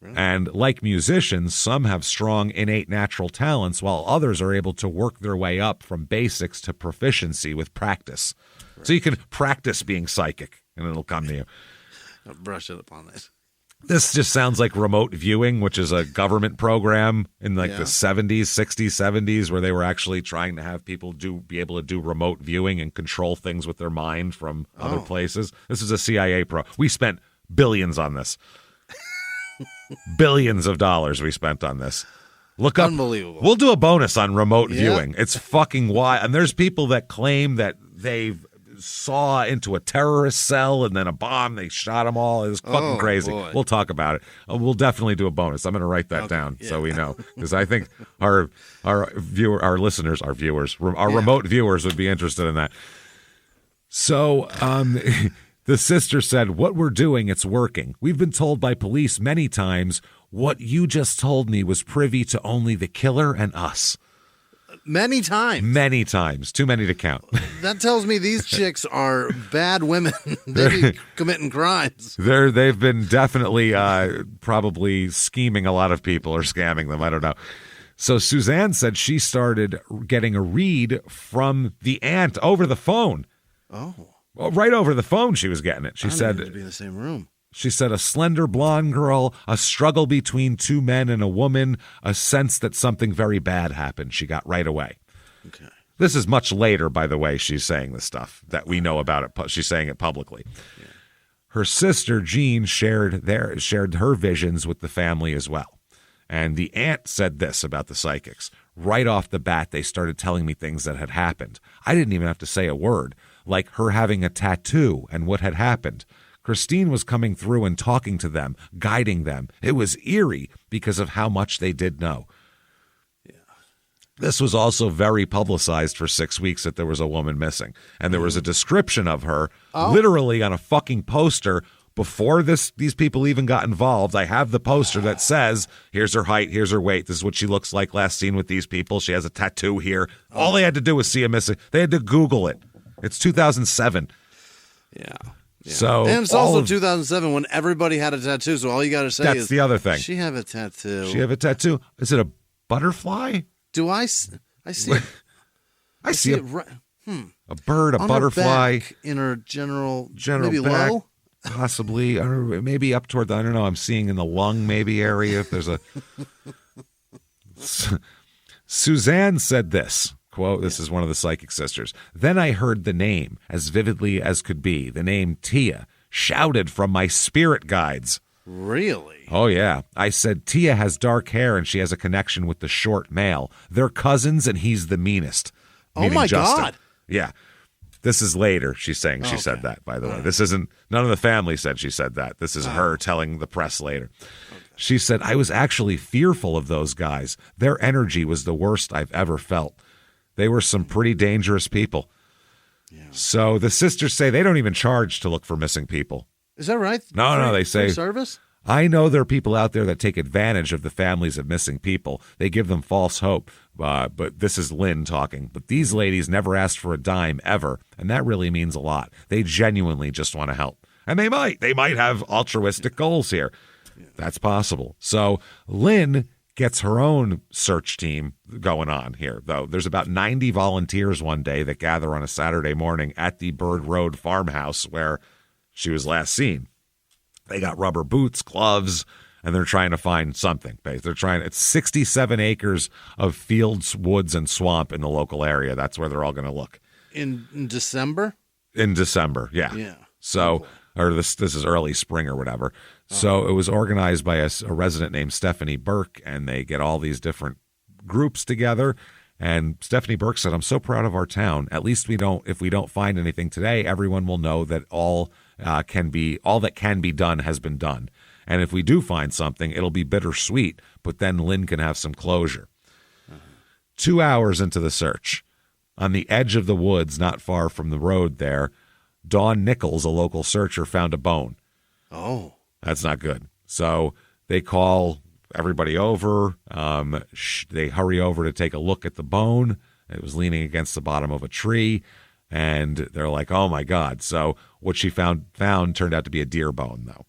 And like musicians, some have strong innate natural talents, while others are able to work their way up from basics to proficiency with practice. So you can practice being psychic, and it'll come to you. I'll brush it upon it. This just sounds like remote viewing, which is a government program in the 70s, 60s, 70s, where they were actually trying to have people be able to do remote viewing and control things with their mind from other places. This is a CIA We spent billions on this. Billions of dollars we spent on this. Look up. Unbelievable. We'll do a bonus on remote viewing. It's fucking wild. And there's people that claim that they've saw into a terrorist cell and then a bomb. They shot them all. It was fucking crazy. Boy. We'll talk about it. We'll definitely do a bonus. I'm going to write that down so we know, because I think our listeners, our viewers, our remote viewers would be interested in that. So, the sister said, "What we're doing, it's working. We've been told by police many times what you just told me was privy to only the killer and us." Many times. Many times. Too many to count. That tells me these chicks are bad women. They be committing crimes. They've been definitely probably scheming a lot of people or scamming them. I don't know. So Suzanne said she started getting a read from the aunt over the phone. Well, right over the phone she was getting it. She said to be in the same room. She said a slender blonde girl, a struggle between two men and a woman, a sense that something very bad happened. She got right away. Okay. This is much later, by the way, she's saying this stuff that we know about it. She's saying it publicly. Yeah. Her sister, Jean, shared her visions with the family as well. And the aunt said this about the psychics. Right off the bat, they started telling me things that had happened. I didn't even have to say a word, like her having a tattoo and what had happened. Christine was coming through and talking to them, guiding them. It was eerie because of how much they did know. This was also very publicized for 6 weeks that there was a woman missing. And there was a description of her literally on a fucking poster before these people even got involved. I have the poster that says, here's her height, here's her weight. This is what she looks like last seen with these people. She has a tattoo here. All they had to do was see a missing. They had to Google it. It's 2007. Yeah. So, and it's also 2007 when everybody had a tattoo. So all you got to say is, that's the other thing. She have a tattoo. She have a tattoo. Is it a butterfly? Do I see it? I see a bird, a on butterfly. Her back, in her general maybe back, low? Possibly. Or maybe up toward I don't know, I'm seeing in the lung maybe area if there's a... Suzanne said this, quote, this is one of the psychic sisters. Then I heard the name, as vividly as could be, the name Tia, shouted from my spirit guides. Really? Oh, yeah. I said, Tia has dark hair and she has a connection with the short male. They're cousins and he's the meanest. Oh, my Justin. God. Yeah. This is later, she's saying she said that, by the way. This isn't, none of the family said she said that. This is her telling the press later. Okay. She said, I was actually fearful of those guys. Their energy was the worst I've ever felt. They were some pretty dangerous people. Yeah. So the sisters say they don't even charge to look for missing people. Is that right? No, they say, service? I know there are people out there that take advantage of the families of missing people. They give them false hope. But this is Lynn talking. But these ladies never asked for a dime ever, and that really means a lot. They genuinely just want to help. And they might have altruistic goals here. Yeah. That's possible. So Lynn gets her own search team going on here, though. There's about 90 volunteers one day that gather on a Saturday morning at the Bird Road farmhouse where she was last seen. They got rubber boots, gloves, and they're trying to find something. It's 67 acres of fields, woods, and swamp in the local area. That's where they're all going to look. In December? In December, yeah. Yeah. So, or this is early spring or whatever. So it was organized by a resident named Stephanie Burke, and they get all these different groups together. And Stephanie Burke said, I'm so proud of our town. At least if we don't find anything today, everyone will know that all that can be done has been done. And if we do find something, it'll be bittersweet, but then Lynn can have some closure. 2 hours into the search, on the edge of the woods, not far from the road there, Dawn Nichols, a local searcher, found a bone. Oh. That's not good. So they call everybody over. They hurry over to take a look at the bone. It was leaning against the bottom of a tree. And they're like, oh, my God. So what she found turned out to be a deer bone, though.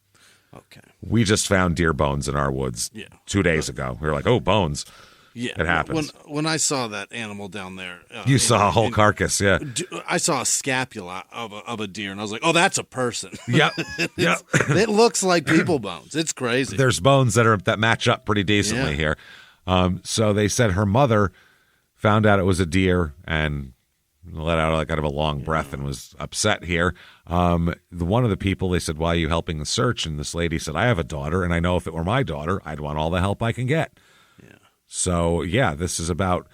Okay. We just found deer bones in our woods 2 days ago. We were like, oh, bones. Yeah. It happens. When I saw that animal down there. You saw a whole carcass, yeah. I saw a scapula of a deer, and I was like, oh, that's a person. Yep. Yep. It looks like people bones. It's crazy. There's bones that match up pretty decently here. So they said her mother found out it was a deer and let out kind of a long breath and was upset here. One of the people, they said, why are you helping the search? And this lady said, I have a daughter, and I know if it were my daughter, I'd want all the help I can get. Yeah. So, this is about,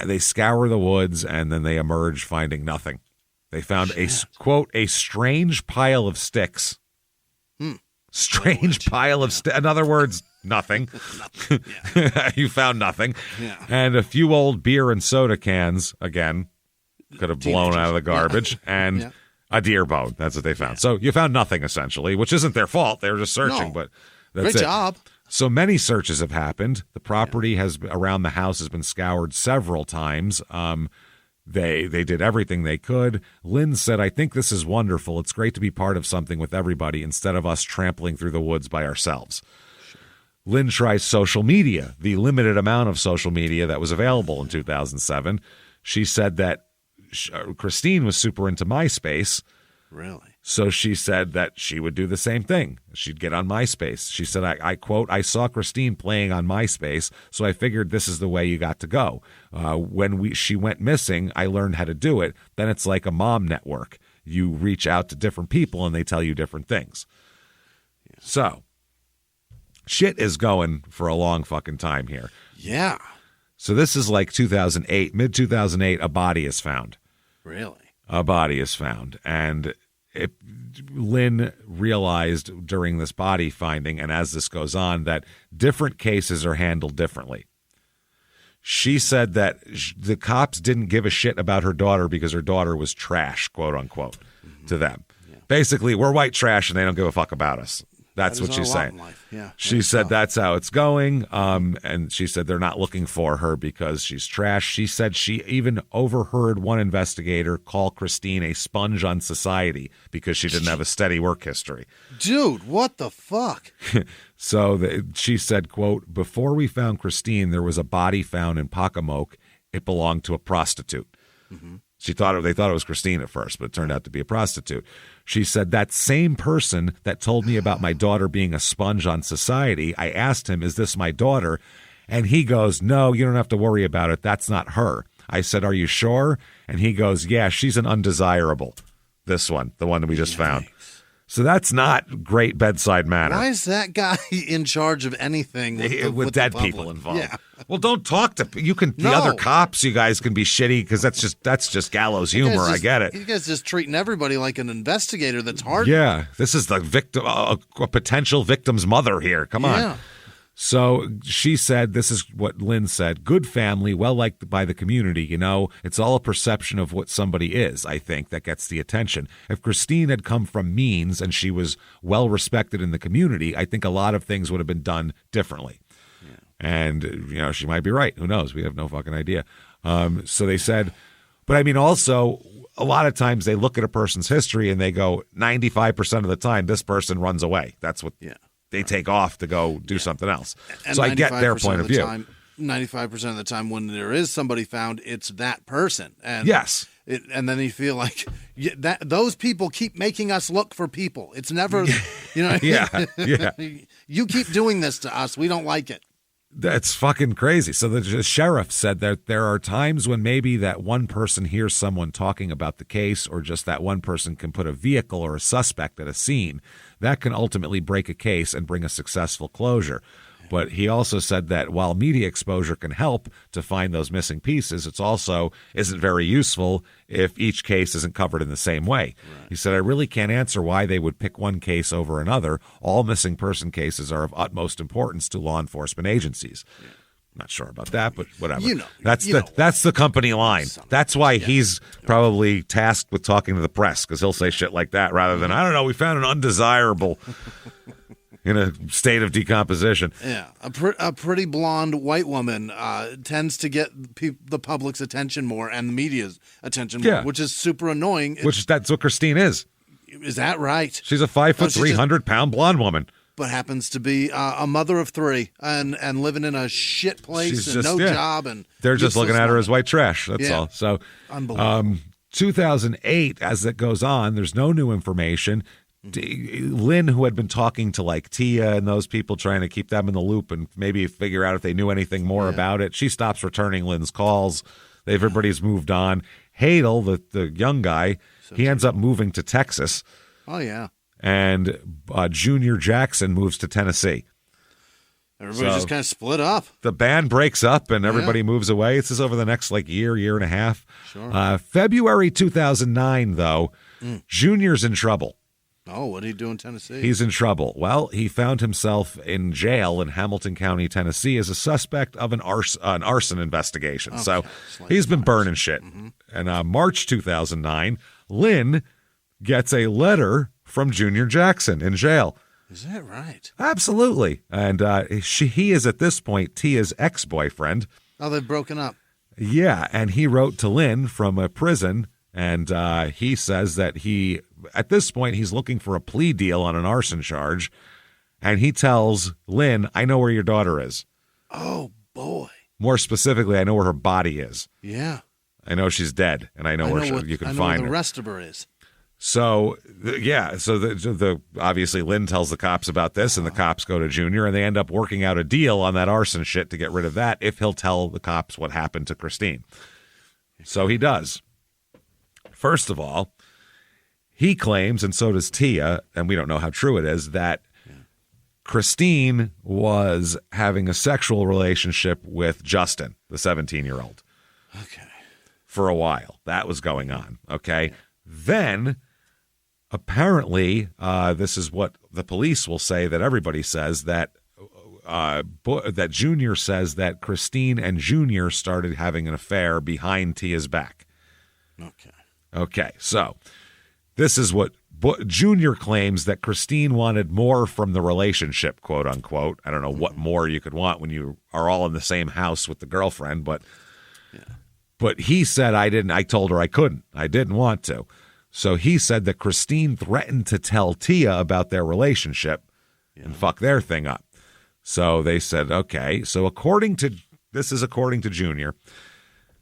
they scour the woods, and then they emerge finding nothing. They found quote, a strange pile of sticks. Strange pile of sticks. In other words, nothing. You found nothing. Yeah. And a few old beer and soda cans, again, could have blown out of the garbage, and a deer bone. That's what they found. So you found nothing, essentially, which isn't their fault. They were just searching, but that's Great job. So many searches have happened. The property around the house has been scoured several times. They did everything they could. Lynn said, I think this is wonderful. It's great to be part of something with everybody instead of us trampling through the woods by ourselves. Sure. Lynn tries social media, the limited amount of social media that was available in 2007. She said that Christine was super into MySpace. Really? So she said that she would do the same thing. She'd get on MySpace. She said, I quote, I saw Christine playing on MySpace, so I figured this is the way you got to go. When she went missing, I learned how to do it. Then it's like a mom network. You reach out to different people, and they tell you different things. Yeah. So shit is going for a long fucking time here. Yeah. So this is like 2008, mid-2008, a body is found. Really? A body is found, and Lynn realized during this body finding, and as this goes on, that different cases are handled differently. She said that the cops didn't give a shit about her daughter because her daughter was trash, quote unquote, to them. Yeah. Basically, we're white trash and they don't give a fuck about us. That's what she's saying. Yeah, she said that's how it's going. And she said they're not looking for her because she's trash. She said she even overheard one investigator call Christine a sponge on society because she didn't have a steady work history. Dude, what the fuck? So she said, quote, before we found Christine, there was a body found in Pocomoke. It belonged to a prostitute. Mm-hmm. They thought it was Christine at first, but it turned out to be a prostitute. She said, that same person that told me about my daughter being a sponge on society, I asked him, is this my daughter? And he goes, no, you don't have to worry about it. That's not her. I said, are you sure? And he goes, yeah, she's an undesirable. This one, the one that we just found. So that's not great bedside manner. Why is that guy in charge of anything with dead people involved? Yeah. Well, don't talk to you. The other cops. You guys can be shitty because that's just gallows humor. I get it. You guys just treating everybody like an investigator. That's hard. Yeah, this is the victim, a potential victim's mother here. Come on. Yeah. So she said, this is what Lynn said, good family, well liked by the community. You know, it's all a perception of what somebody is, I think, that gets the attention. If Christine had come from means and she was well respected in the community, I think a lot of things would have been done differently. Yeah. And, she might be right. Who knows? We have no fucking idea. So they said, but I mean, also, a lot of times they look at a person's history and they go, 95% of the time, this person runs away. That's what... Yeah. They take off to go do something else. And so I get their point of view. 95% of the time when there is somebody found, it's that person. And yes. And then you feel like those people keep making us look for people. It's never, Yeah. You keep doing this to us. We don't like it. That's fucking crazy. So the sheriff said that there are times when maybe that one person hears someone talking about the case, or just that one person can put a vehicle or a suspect at a scene. That can ultimately break a case and bring a successful closure. But he also said that while media exposure can help to find those missing pieces, it's also isn't very useful if each case isn't covered in the same way. Right. He said, I really can't answer why they would pick one case over another. All missing person cases are of utmost importance to law enforcement agencies. Yeah. Not sure about that, but whatever. That's the company line. That's why he's probably tasked with talking to the press, because he'll say shit like that rather than, I don't know, we found an undesirable in a state of decomposition. Yeah, a pretty blonde white woman tends to get the public's attention more and the media's attention more, which is super annoying. That's what Christine is. Is that right? She's a 5 foot, 300-pound blonde woman. But happens to be a mother of three and living in a shit place and no job. And they're just looking at her as white trash. That's all. So, unbelievable. 2008, as it goes on, there's no new information. Lynn, who had been talking to like Tia and those people, trying to keep them in the loop and maybe figure out if they knew anything more about it, she stops returning Lynn's calls. Everybody's moved on. Hadel, the young guy, he ends up moving to Texas. Oh, yeah. And Junior Jackson moves to Tennessee. Everybody just kind of split up. The band breaks up and everybody moves away. This is over the next year and a half. Sure. February 2009, though, Junior's in trouble. Oh, what did he do in Tennessee? He's in trouble. Well, he found himself in jail in Hamilton County, Tennessee, as a suspect of an arson investigation. Okay. So he's been burning shit. Mm-hmm. And March 2009, Lynn gets a letter from Junior Jackson in jail. Is that right? Absolutely. And he is at this point Tia's ex-boyfriend. Oh, they've broken up. Yeah, and he wrote to Lynn from a prison, and he says that at this point, he's looking for a plea deal on an arson charge, and he tells Lynn, I know where your daughter is. Oh, boy. More specifically, I know where her body is. Yeah. I know she's dead, and I know where you can find her. I know where the rest of her is. So, the obviously Lynn tells the cops about this, and the cops go to Junior, and they end up working out a deal on that arson shit to get rid of that if he'll tell the cops what happened to Christine. So he does. First of all, he claims, and so does Tia, and we don't know how true it is, that Christine was having a sexual relationship with Justin, the 17-year-old. Okay. For a while. That was going on, okay? Yeah. Then apparently, this is what the police will say that everybody says, that Junior says that Christine and Junior started having an affair behind Tia's back. Okay, so this is what Junior claims, that Christine wanted more from the relationship, quote unquote. I don't know what more you could want when you are all in the same house with the girlfriend, but he said, I told her I couldn't. I didn't want to. So he said that Christine threatened to tell Tia about their relationship and fuck their thing up. So they said, okay. So according to Junior,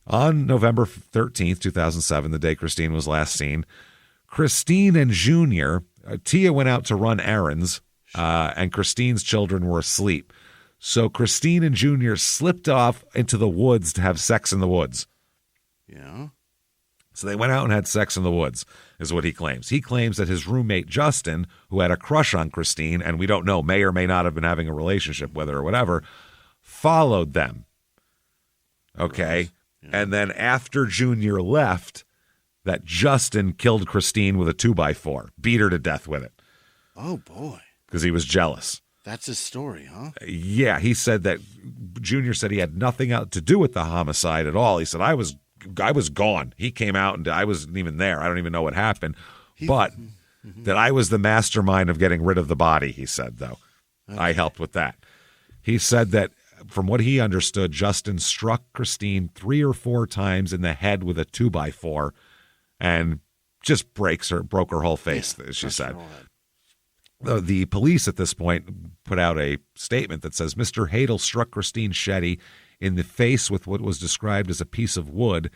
on November 13th, 2007, the day Christine was last seen, Christine and Junior, Tia went out to run errands, and Christine's children were asleep. So Christine and Junior slipped off into the woods to have sex in the woods. Yeah. So they went out and had sex in the woods, is what he claims. He claims that his roommate, Justin, who had a crush on Christine, and we don't know, may or may not have been having a relationship with her or whatever, followed them. Okay? Yeah. And then after Junior left, that Justin killed Christine with a 2x4, beat her to death with it. Oh, boy. Because he was jealous. That's his story, huh? Yeah, he said that Junior said he had nothing to do with the homicide at all. He said, I was gone. He came out and I wasn't even there. I don't even know what happened. But that I was the mastermind of getting rid of the body, he said, though. Okay. I helped with that. He said that from what he understood, Justin struck Christine 3 or 4 times in the head with a 2x4 and just broke her whole face, as she said. The police at this point put out a statement that says Mr. Hadel struck Christine Shetty in the face with what was described as a piece of wood,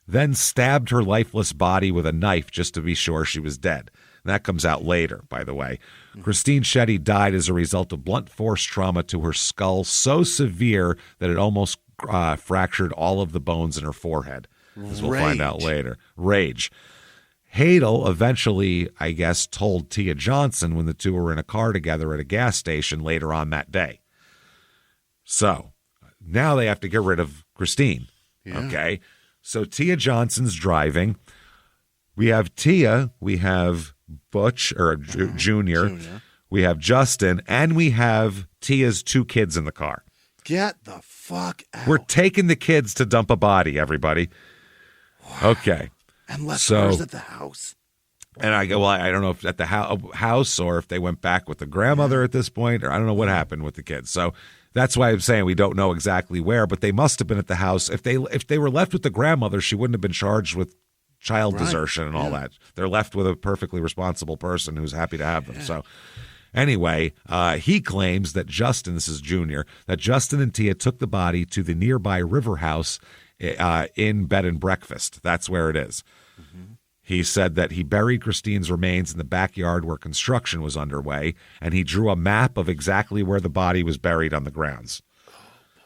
then stabbed her lifeless body with a knife just to be sure she was dead. And that comes out later, by the way. Christine Shetty died as a result of blunt force trauma to her skull so severe that it almost fractured all of the bones in her forehead, as we'll find out later. Rage. Hadel eventually, I guess, told Tia Johnson when the two were in a car together at a gas station later on that day. So now they have to get rid of Christine. Yeah. Okay. So Tia Johnson's driving. We have Tia. We have Butch or Junior. We have Justin. And we have Tia's 2 kids in the car. Get the fuck out. We're taking the kids to dump a body, everybody. Wow. Okay. And left hers at the house. And I go, well, I don't know if at the house or if they went back with the grandmother at this point, or I don't know what happened with the kids. So that's why I'm saying we don't know exactly where, but they must have been at the house. If they were left with the grandmother, she wouldn't have been charged with child desertion and all that. They're left with a perfectly responsible person who's happy to have them. So anyway, he claims that this is Junior, that Justin and Tia took the body to the nearby river house in bed and breakfast. That's where it is. Mm-hmm. He said that he buried Christine's remains in the backyard where construction was underway, and he drew a map of exactly where the body was buried on the grounds. Oh, boy.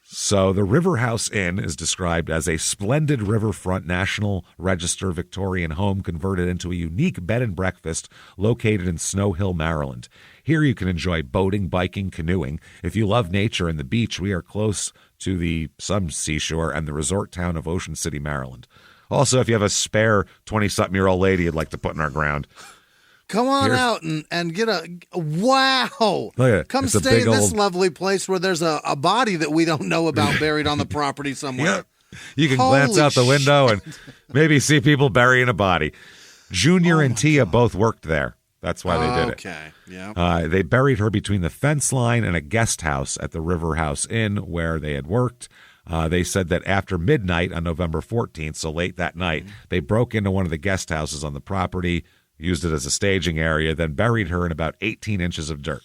So the River House Inn is described as a splendid riverfront National Register Victorian home converted into a unique bed and breakfast located in Snow Hill, Maryland. Here you can enjoy boating, biking, canoeing. If you love nature and the beach, we are close to some seashore and the resort town of Ocean City, Maryland. Also, if you have a spare 20-something-year-old lady you'd like to put in our ground, come on out and get wow. Come stay in this lovely place where there's a body that we don't know about buried on the property somewhere. Yeah. You can glance out the window and maybe see people burying a body. Junior and Tia both worked there. That's why they did it. Okay, yeah. They buried her between the fence line and a guest house at the River House Inn where they had worked. They said that after midnight on November 14th, so late that night, they broke into one of the guest houses on the property, used it as a staging area, then buried her in about 18 inches of dirt.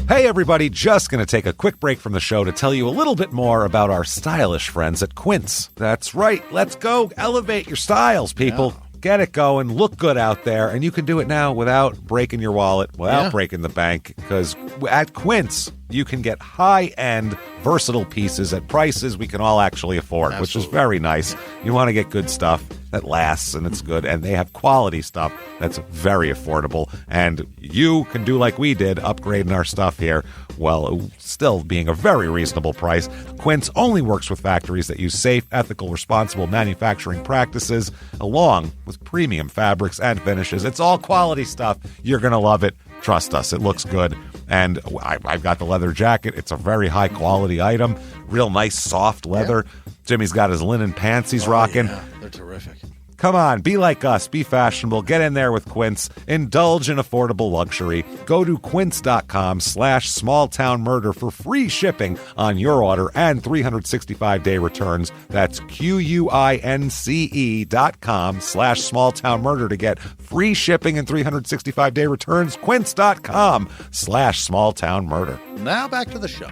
Hey, everybody, just going to take a quick break from the show to tell you a little bit more about our stylish friends at Quince. That's right. Let's go elevate your styles, people. Yeah. Get it going, look good out there, and you can do it now without breaking your wallet, without breaking the bank, because at Quince, you can get high-end, versatile pieces at prices we can all actually afford, which is very nice. You want to get good stuff that lasts and it's good, and they have quality stuff that's very affordable. And you can do like we did, upgrading our stuff here, while still being a very reasonable price. Quince only works with factories that use safe, ethical, responsible manufacturing practices, along with premium fabrics and finishes. It's all quality stuff. You're going to love it. Trust us, it looks good. And I've got the leather jacket. It's a very high-quality item. Real nice, soft leather. Yeah. Jimmie's got his linen pants he's rocking. Yeah, they're terrific. Come on, be like us. Be fashionable. Get in there with Quince. Indulge in affordable luxury. Go to quince.com/smalltownmurder for free shipping on your order and 365-day returns. That's QUINCE.com/smalltownmurder to get free shipping and 365-day returns. Quince.com/smalltownmurder. Now back to the show.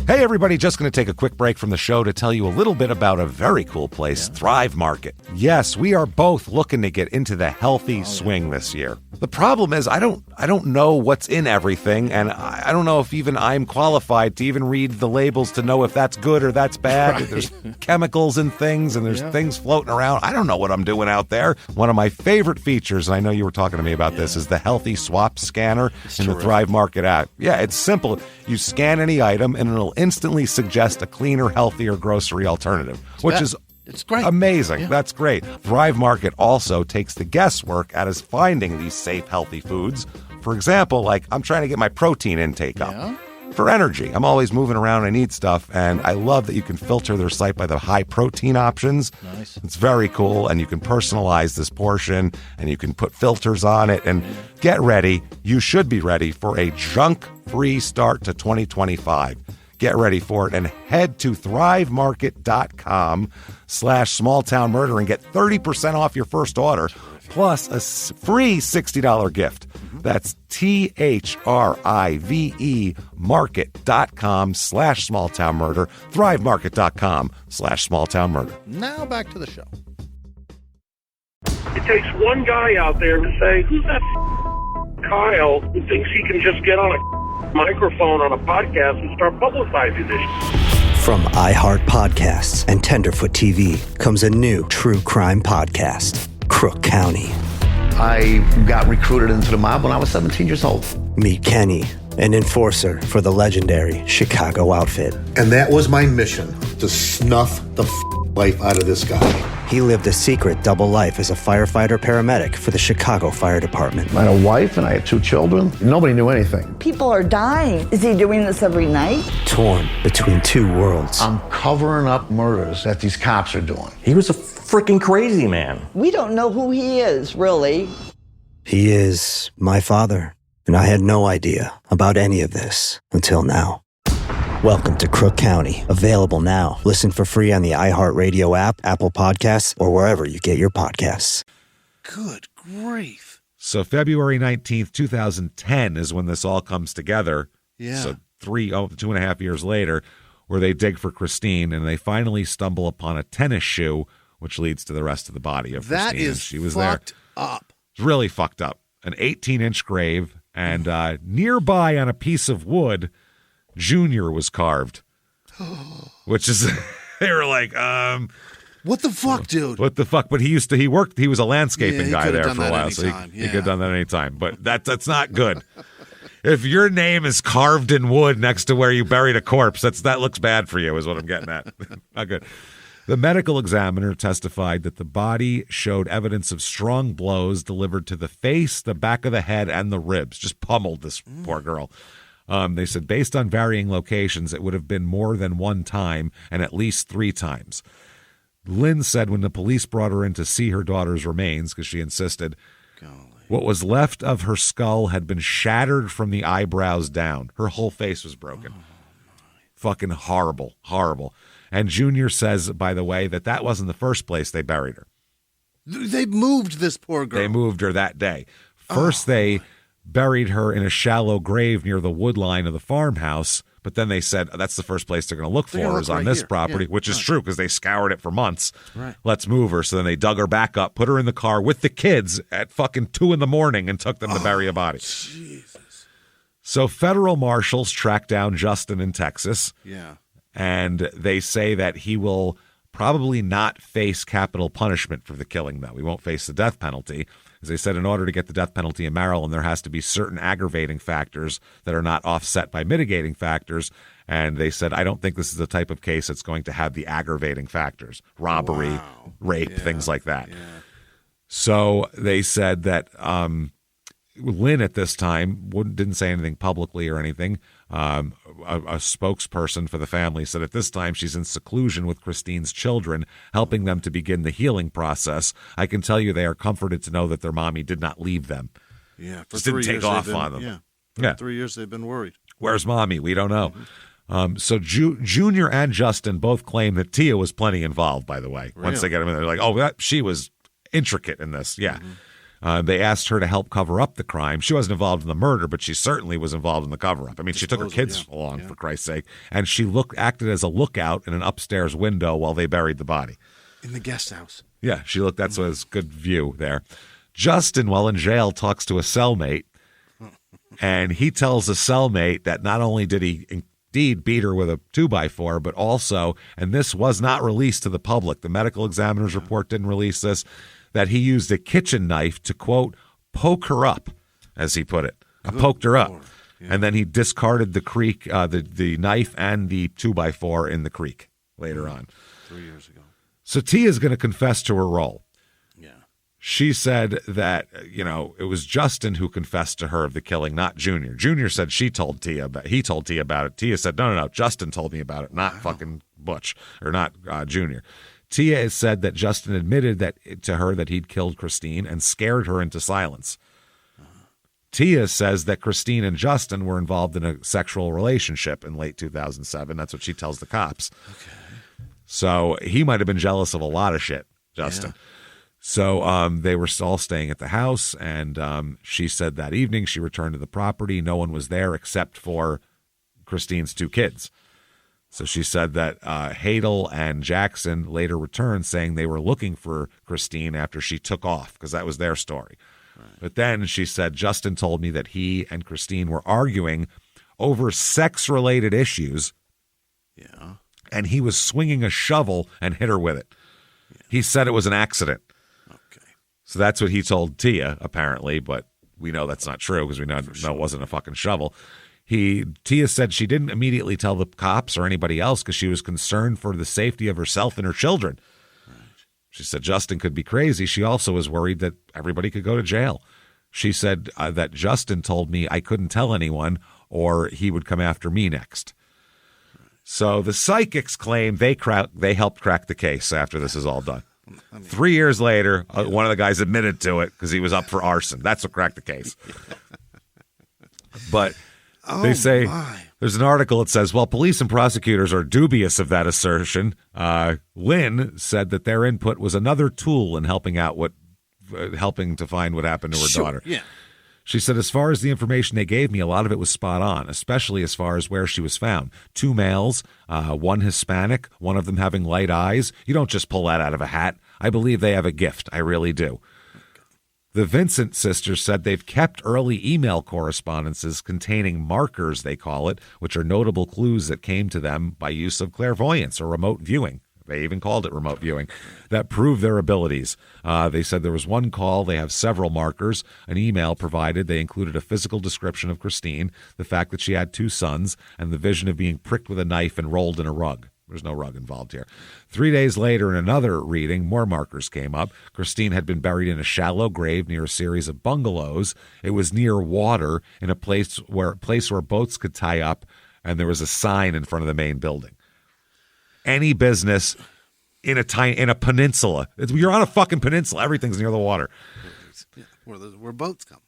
Hey, everybody, just going to take a quick break from the show to tell you a little bit about a very cool place, Thrive Market. Yes, we are both looking to get into the healthy swing this year. The problem is I don't know what's in everything, and I don't know if even I'm qualified to even read the labels to know if that's good or that's bad. Right. There's chemicals in things, and there's things floating around. I don't know what I'm doing out there. One of my favorite features, and I know you were talking to me about this, is the Healthy Swap Scanner in the Thrive Market app. Yeah, it's simple. You scan any item, and it'll instantly suggest a cleaner, healthier grocery alternative, which is it's great. Amazing. Yeah. That's great. Thrive Market also takes the guesswork out of finding these safe, healthy foods. For example, like I'm trying to get my protein intake up for energy. I'm always moving around. I need stuff, and I love that you can filter their site by the high protein options. Nice. It's very cool, and you can personalize this portion, and you can put filters on it. And get ready. You should be ready for a junk-free start to 2025. Get ready for it and head to thrivemarket.com/smalltownmurder and get 30% off your first order plus a free $60 gift. That's THRIVE market.com/smalltownmurder, thrivemarket.com/smalltownmurder. Now back to the show. It takes one guy out there to say, who's that Kyle who thinks he can just get on a microphone on a podcast and start publicizing this. From iHeart Podcasts and Tenderfoot TV comes a new true crime podcast, Crook County. I got recruited into the mob when I was 17 years old. Meet Kenny, an enforcer for the legendary Chicago outfit. And that was my mission, to snuff the life out of this guy. He lived a secret double life as a firefighter-paramedic for the Chicago Fire Department. I had a wife and I had 2 children. Nobody knew anything. People are dying. Is he doing this every night? Torn between 2 worlds. I'm covering up murders that these cops are doing. He was a freaking crazy man. We don't know who he is, really. He is my father, and I had no idea about any of this until now. Welcome to Crook County. Available now. Listen for free on the iHeartRadio app, Apple Podcasts, or wherever you get your podcasts. Good grief. So February 19th, 2010 is when this all comes together. Yeah. So 2.5 years later, where they dig for Christine, and they finally stumble upon a tennis shoe, which leads to the rest of the body of That Christine. is she was fucked there. up. It's really fucked up. An 18-inch grave, and nearby on a piece of wood, Junior was carved, which is, they were like, what the fuck, dude? What the fuck? But he was a landscaping guy there for a while, so he could have done that anytime. But that's not good. If your name is carved in wood next to where you buried a corpse, that looks bad for you, is what I'm getting at. Not good. The medical examiner testified that the body showed evidence of strong blows delivered to the face, the back of the head, and the ribs. Just pummeled this poor girl. They said based on varying locations, it would have been more than one time and at least 3 times. Lynn said when the police brought her in to see her daughter's remains, because she insisted, what was left of her skull had been shattered from the eyebrows down. Her whole face was broken. Fucking horrible, horrible. And Junior says, by the way, that wasn't the first place they buried her. They moved this poor girl. They moved her that day. First, they buried her in a shallow grave near the wood line of the farmhouse, But then they said that's the first place they're going to look for is on this property, which is true because they scoured it for months. Right. Let's move her. So then they dug her back up, put her in the car with the kids at fucking 2 a.m. and took them to bury a body. Jesus. So federal marshals tracked down Justin in Texas. Yeah. And they say that he will probably not face capital punishment for the killing, though. He won't face the death penalty. As they said, in order to get the death penalty in Maryland, there has to be certain aggravating factors that are not offset by mitigating factors. And they said, I don't think this is the type of case that's going to have the aggravating factors, robbery, rape, things like that. Yeah. So they said that Lynn at this time didn't say anything publicly or anything. A spokesperson for the family said at this time she's in seclusion with Christine's children, helping them to begin the healing process. I can tell you they are comforted to know that their mommy did not leave them. Yeah, for just didn't take off on them. Yeah, for 3 years they've been worried. Where's mommy? We don't know. So Junior and Justin both claim that Tia was plenty involved, by the way. Once they get him in, they're like, oh, she was intricate in this. Yeah. They asked her to help cover up the crime. She wasn't involved in the murder, but she certainly was involved in the cover-up. I mean, she took her kids along, for Christ's sake, and she acted as a lookout in an upstairs window while they buried the body. In the guest house. Yeah, she looked. That's a good view there. Justin, while in jail, talks to a cellmate, and he tells a cellmate that not only did he indeed beat her with a 2x4, but also, and this was not released to the public, the medical examiner's report didn't release this, that he used a kitchen knife to, quote, poke her up, as he put it. I poked her up. Yeah. And then he discarded the knife and the 2x4 in the creek later on. 3 years ago. So Tia's going to confess to her role. Yeah. She said that, it was Justin who confessed to her of the killing, not Junior. Junior said he told Tia about it. Tia said, no, Justin told me about it, not fucking Butch, or not Junior. Tia has said that Justin admitted to her that he'd killed Christine and scared her into silence. Tia says that Christine and Justin were involved in a sexual relationship in late 2007. That's what she tells the cops. Okay. So he might have been jealous of a lot of shit, Justin. Yeah. So they were all staying at the house, and she said that evening she returned to the property. No one was there except for Christine's 2 kids. So she said that Hadel and Jackson later returned saying they were looking for Christine after she took off, because that was their story. Right. But then she said, Justin told me that he and Christine were arguing over sex-related issues. Yeah. And he was swinging a shovel and hit her with it. Yeah. He said it was an accident. Okay. So that's what he told Tia, apparently, but we know that's not true because we know it wasn't a fucking shovel. Tia said she didn't immediately tell the cops or anybody else because she was concerned for the safety of herself and her children. Right. She said Justin could be crazy. She also was worried that everybody could go to jail. She said that Justin told me I couldn't tell anyone or he would come after me next. Right. So the psychics claim they helped crack the case after this is all done. 3 years later, one of the guys admitted to it because he was up for arson. That's what cracked the case. But... they say there's an article that says, while police and prosecutors are dubious of that assertion, Lynn said that their input was another tool in helping to find what happened to her daughter. Yeah. She said, as far as the information they gave me, a lot of it was spot on, especially as far as where she was found. 2 males, 1 Hispanic, one of them having light eyes. You don't just pull that out of a hat. I believe they have a gift. I really do. The Vincent sisters said they've kept early email correspondences containing markers, they call it, which are notable clues that came to them by use of clairvoyance or remote viewing. They even called it remote viewing, that prove their abilities. They said there was one call. They have several markers. An email provided. They included a physical description of Christine, the fact that she had 2 sons, and the vision of being pricked with a knife and rolled in a rug. There's no rug involved here. 3 days later, in another reading, more markers came up. Christine had been buried in a shallow grave near a series of bungalows. It was near water, in a place where boats could tie up, and there was a sign in front of the main building. Any business in a peninsula. You're on a fucking peninsula. Everything's near the water. Yeah, where boats come.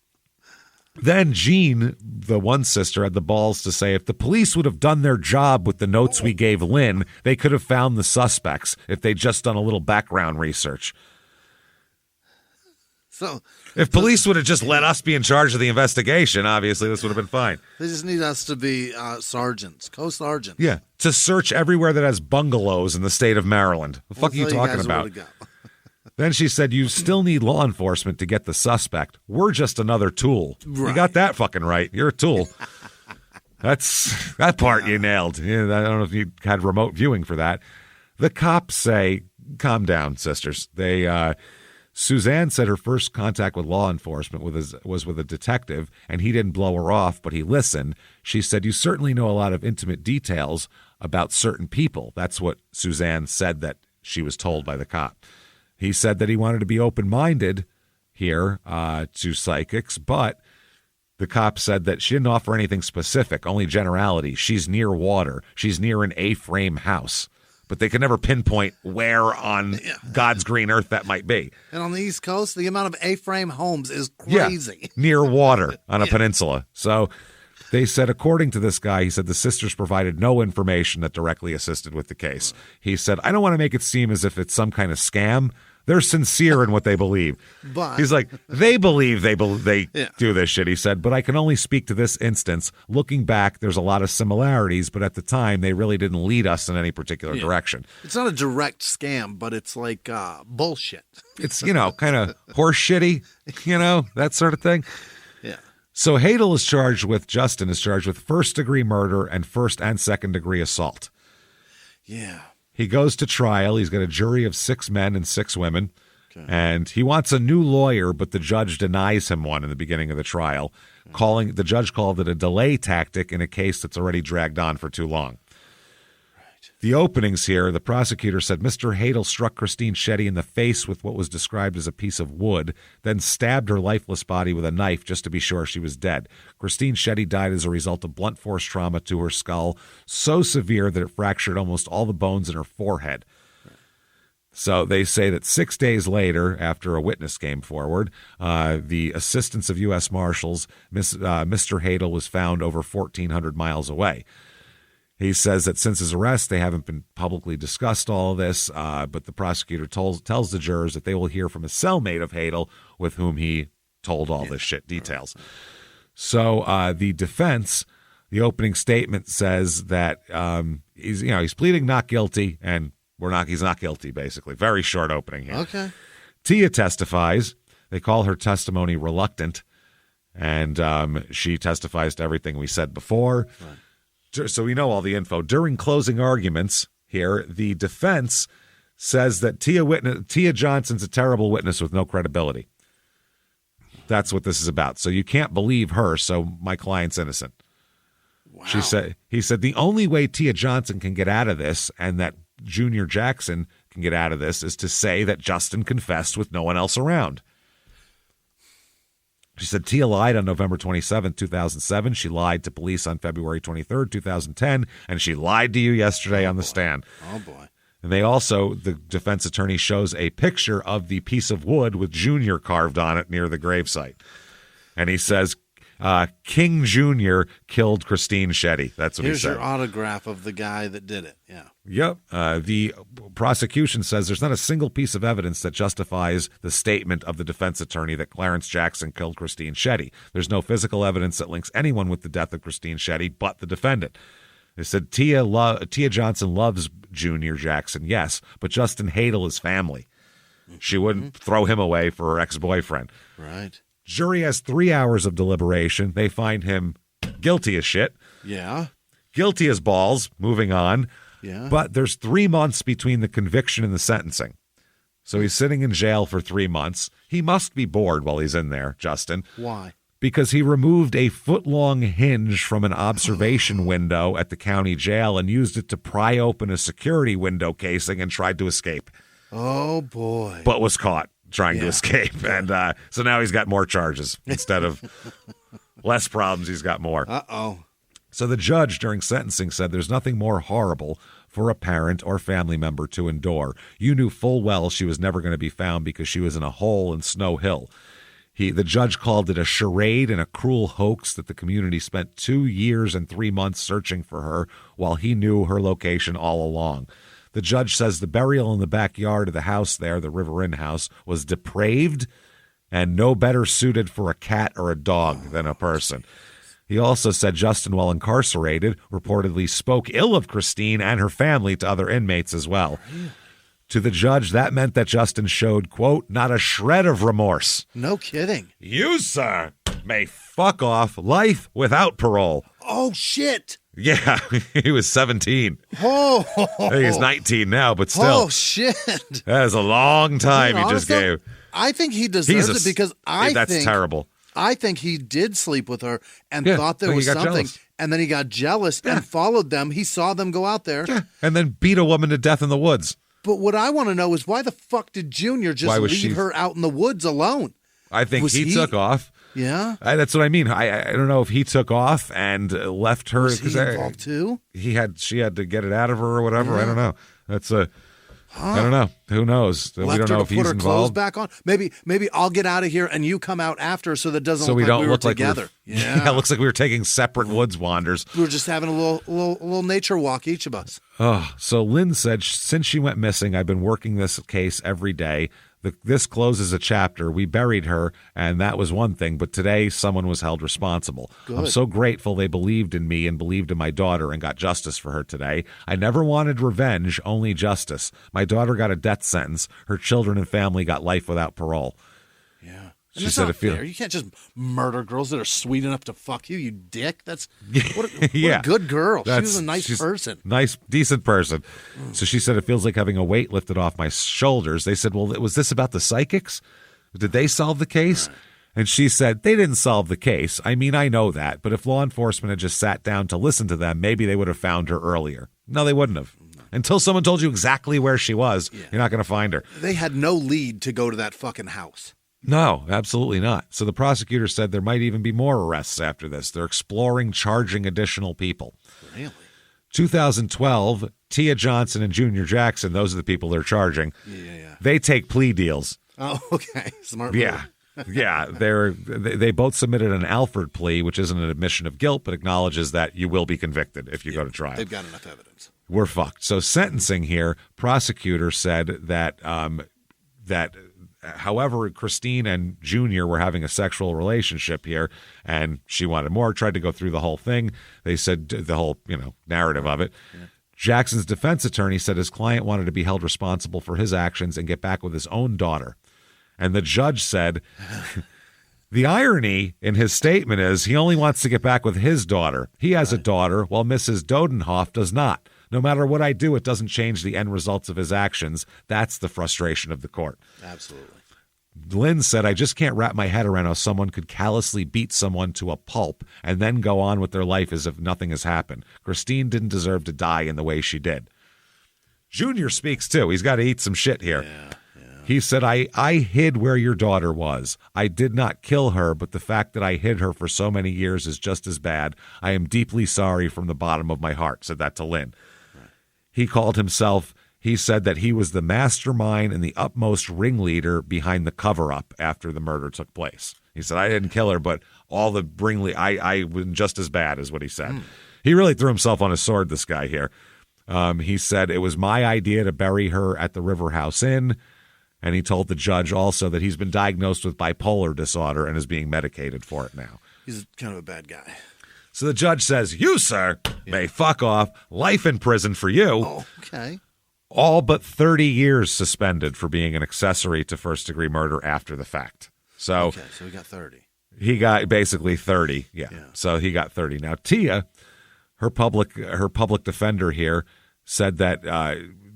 Then Jean, the one sister, had the balls to say if the police would have done their job with the notes we gave Lynn, they could have found the suspects if they'd just done a little background research. So if police would have just let us be in charge of the investigation, obviously this would have been fine. They just need us to be sergeants, co-sergeants. Yeah, to search everywhere that has bungalows in the state of Maryland. The fuck are you talking about? Then she said, you still need law enforcement to get the suspect. We're just another tool. Right. You got that fucking right. You're a tool. That part you nailed. Yeah, I don't know if you had remote viewing for that. The cops say, calm down, sisters. Suzanne said her first contact with law enforcement was with a detective, and he didn't blow her off, but he listened. She said, you certainly know a lot of intimate details about certain people. That's what Suzanne said that she was told by the cop. He said that he wanted to be open-minded here to psychics, but the cop said that she didn't offer anything specific, only generality. She's near water. She's near an A-frame house. But they could never pinpoint where on God's green earth that might be. And on the East Coast, the amount of A-frame homes is crazy. Yeah, near water on a peninsula. So they said, according to this guy, he said the sisters provided no information that directly assisted with the case. He said, I don't want to make it seem as if it's some kind of scam. They're sincere in what they believe. But he's like, they believe they do this shit, he said, but I can only speak to this instance. Looking back, there's a lot of similarities, but at the time, they really didn't lead us in any particular direction. It's not a direct scam, but it's like bullshit. It's, kind of horse shitty, that sort of thing. Yeah. So Justin is charged with first-degree murder and first and second-degree assault. Yeah. He goes to trial. He's got a jury of 6 men and 6 women. Okay. And he wants a new lawyer, but the judge denies him one in the beginning of the trial. Okay. The judge called it a delay tactic in a case that's already dragged on for too long. Right. The openings here, the prosecutor said Mr. Hadel struck Christine Shetty in the face with what was described as a piece of wood, then stabbed her lifeless body with a knife just to be sure she was dead. Christine Shetty died as a result of blunt force trauma to her skull, so severe that it fractured almost all the bones in her forehead. So they say that 6 days later, after a witness came forward, the assistance of U.S. Marshals, Mr. Hadel was found over 1,400 miles away. He says that since his arrest, they haven't been publicly discussed all of this, but the prosecutor tells the jurors that they will hear from a cellmate of Hadel with whom he told all this shit details. So the defense, the opening statement says that he's pleading not guilty, and he's not guilty, basically. Very short opening here. Okay. Tia testifies. They call her testimony reluctant, and she testifies to everything we said before. Right. So we know all the info. During closing arguments here, the defense says that Tia Johnson's a terrible witness with no credibility. That's what this is about. So you can't believe her, so my client's innocent. Wow. He said the only way Tia Johnson can get out of this and that Junior Jackson can get out of this is to say that Justin confessed with no one else around. She said Tia lied on November 27, 2007. She lied to police on February 23, 2010, and she lied to you yesterday on the stand. Oh, boy. And the defense attorney shows a picture of the piece of wood with Junior carved on it near the gravesite. And he says, King Jr. killed Christine Shetty. That's what he said. Here's your autograph of the guy that did it. Yeah. Yep. The prosecution says there's not a single piece of evidence that justifies the statement of the defense attorney that Clarence Jackson killed Christine Shetty. There's no physical evidence that links anyone with the death of Christine Shetty but the defendant. They said Tia Johnson loves Junior Jackson, yes, but Justin Hadel is family. She wouldn't throw him away for her ex-boyfriend. Right. Jury has 3 hours of deliberation. They find him guilty as shit. Yeah. Guilty as balls. Moving on. Yeah. But there's 3 months between the conviction and the sentencing. So he's sitting in jail for 3 months. He must be bored while he's in there, Justin. Why? Because he removed a foot-long hinge from an observation window at the county jail and used it to pry open a security window casing and tried to escape. Oh, boy. But was caught trying to escape. And so now he's got more charges. Instead of less problems, he's got more. Uh-oh. So the judge during sentencing said there's nothing more horrible for a parent or family member to endure. You knew full well she was never going to be found because she was in a hole in Snow Hill. The judge called it a charade and a cruel hoax that the community spent 2 years and 3 months searching for her while he knew her location all along. The judge says the burial in the backyard of the house there, the River Inn house, was depraved and no better suited for a cat or a dog than a person. He also said Justin, while incarcerated, reportedly spoke ill of Christine and her family to other inmates as well. To the judge, that meant that Justin showed, quote, not a shred of remorse. No kidding. You, sir, may fuck off life without parole. Oh, shit. Yeah, he was 17. Oh. I think he's 19 now, but still. Oh, shit. That is a long time he just gave. I think he deserves it because that's terrible. I think he did sleep with her and thought there was something, jealous. And then he got jealous and followed them. He saw them go out there. Yeah. And then beat a woman to death in the woods. But what I want to know is why the fuck did Junior just leave her out in the woods alone? I think he took off. Yeah? That's what I mean. I don't know if he took off and left her. Was he involved too? She had to get it out of her or whatever. Yeah. I don't know. That's I don't know. Who knows? We don't know if he's put her involved. Clothes back on. Maybe I'll get out of here and you come out after, so that doesn't we look don't like we were look like together. Yeah, it looks like we were taking separate woods wanders. We were just having a little nature walk, each of us. Oh, so Lynn said since she went missing, I've been working this case every day. This closes a chapter. We buried her, and that was one thing, but today someone was held responsible. Good. I'm so grateful they believed in me and believed in my daughter and got justice for her today. I never wanted revenge, only justice. My daughter got a death sentence. Her children and family got life without parole. Yeah. She said not fair. You can't just murder girls that are sweet enough to fuck you, you dick. What a good girl. She was a nice person. Nice, decent person. So she said it feels like having a weight lifted off my shoulders. They said, well, was this about the psychics? Did they solve the case? Right. And she said, they didn't solve the case. I mean, I know that. But if law enforcement had just sat down to listen to them, maybe they would have found her earlier. No, they wouldn't have. Until someone told you exactly where she was, you're not going to find her. They had no lead to go to that fucking house. No, absolutely not. So the prosecutor said there might even be more arrests after this. They're exploring charging additional people. Really? 2012, Tia Johnson and Junior Jackson, those are the people they're charging. Yeah. They take plea deals. Oh, okay. Smart move. Yeah. Yeah, they both submitted an Alford plea, which isn't an admission of guilt, but acknowledges that you will be convicted if you go to trial. They've got enough evidence. We're fucked. So sentencing here, prosecutor said that however, Christine and Junior were having a sexual relationship here, and she wanted more, tried to go through the whole thing. They said the whole, narrative of it. Yeah. Jackson's defense attorney said his client wanted to be held responsible for his actions and get back with his own daughter. And the judge said, the irony in his statement is he only wants to get back with his daughter. He has a daughter, while Mrs. Dodenhoff does not. No matter what I do, it doesn't change the end results of his actions. That's the frustration of the court. Absolutely. Lynn said, I just can't wrap my head around how someone could callously beat someone to a pulp and then go on with their life as if nothing has happened. Christine didn't deserve to die in the way she did. Junior speaks too. He's got to eat some shit here. Yeah. He said, I hid where your daughter was. I did not kill her, but the fact that I hid her for so many years is just as bad. I am deeply sorry from the bottom of my heart, said that to Lynn. He said that he was the mastermind and the utmost ringleader behind the cover-up after the murder took place. He said, I didn't kill her, but all the I was just as bad, is what he said. He really threw himself on his sword, this guy here. He said, it was my idea to bury her at the River House Inn, and he told the judge also that he's been diagnosed with bipolar disorder and is being medicated for it now. He's kind of a bad guy. So the judge says, you, sir, may fuck off. Life in prison for you. Oh, okay. All but 30 years suspended for being an accessory to first-degree murder after the fact. So he got 30. He got basically 30, yeah. So he got 30. Now, Tia, her public defender here, said that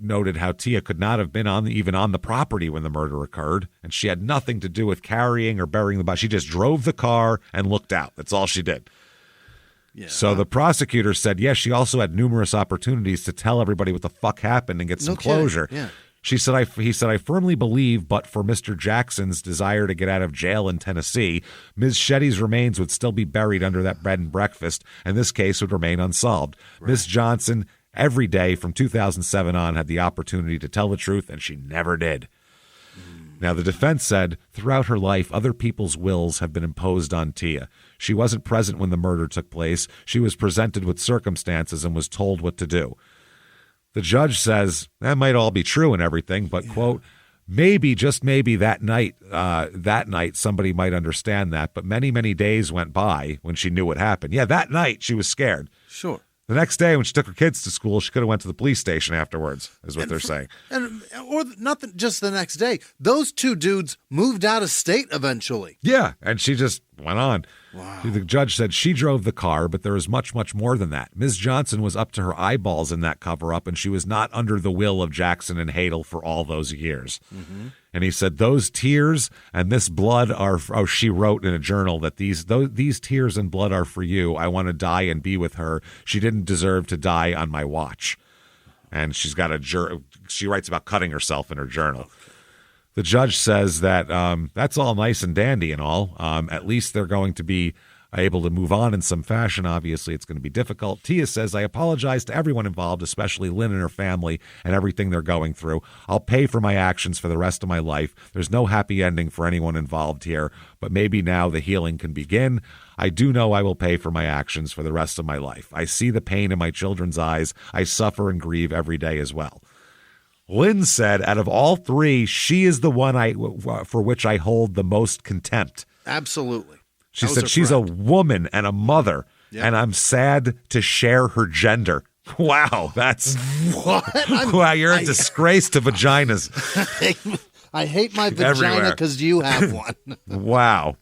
noted how Tia could not have been even on the property when the murder occurred, and she had nothing to do with carrying or burying the body. She just drove the car and looked out. That's all she did. Yeah. So the prosecutor said, yes, she also had numerous opportunities to tell everybody what the fuck happened and get some closure. Yeah. He said, I firmly believe, but for Mr. Jackson's desire to get out of jail in Tennessee, Ms. Shetty's remains would still be buried under that bed and breakfast, and this case would remain unsolved. Right. Ms. Johnson, every day from 2007 on, had the opportunity to tell the truth, and she never did. Now, the defense said, throughout her life, other people's wills have been imposed on Tia. She wasn't present when the murder took place. She was presented with circumstances and was told what to do. The judge says, that might all be true and everything, but, quote, Maybe, just maybe that night, somebody might understand that. But many, many days went by when she knew what happened. Yeah, that night she was scared. Sure. The next day when she took her kids to school, she could have went to the police station afterwards, is what they're saying. Or not just the next day. Those two dudes moved out of state eventually. Yeah, and she just went on. Wow. The judge said she drove the car, but there was much, much more than that. Ms. Johnson was up to her eyeballs in that cover-up, and she was not under the will of Jackson and Hadel for all those years. Mm-hmm. And he said those tears and this blood are, she wrote in a journal that these tears and blood are for you. I want to die and be with her. She didn't deserve to die on my watch. And she's got she writes about cutting herself in her journal. Okay. The judge says that that's all nice and dandy and all. At least they're going to be able to move on in some fashion. Obviously, it's going to be difficult. Tia says, I apologize to everyone involved, especially Lynn and her family and everything they're going through. I'll pay for my actions for the rest of my life. There's no happy ending for anyone involved here, but maybe now the healing can begin. I do know I will pay for my actions for the rest of my life. I see the pain in my children's eyes. I suffer and grieve every day as well. Lynn said, out of all three, she is the one for which I hold the most contempt. Absolutely. She said she's a woman and a mother, and I'm sad to share her gender. Wow, that's... What? Wow, you're a disgrace to vaginas. I hate my vagina because you have one. Wow.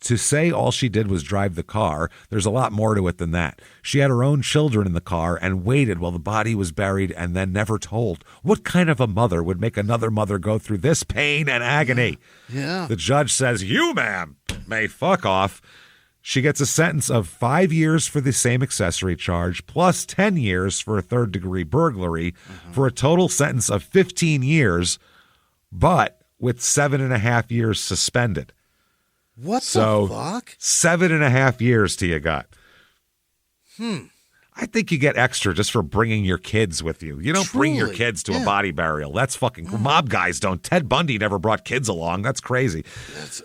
To say all she did was drive the car, there's a lot more to it than that. She had her own children in the car and waited while the body was buried and then never told. What kind of a mother would make another mother go through this pain and agony? Yeah. The judge says, you, ma'am, may fuck off. She gets a sentence of 5 years for the same accessory charge plus 10 years for a third-degree burglary for a total sentence of 15 years, but with 7.5 years suspended. What the fuck? 7.5 years till you got. I think you get extra just for bringing your kids with you. You don't bring your kids to a body burial. That's fucking mob guys don't. Ted Bundy never brought kids along. That's crazy. That's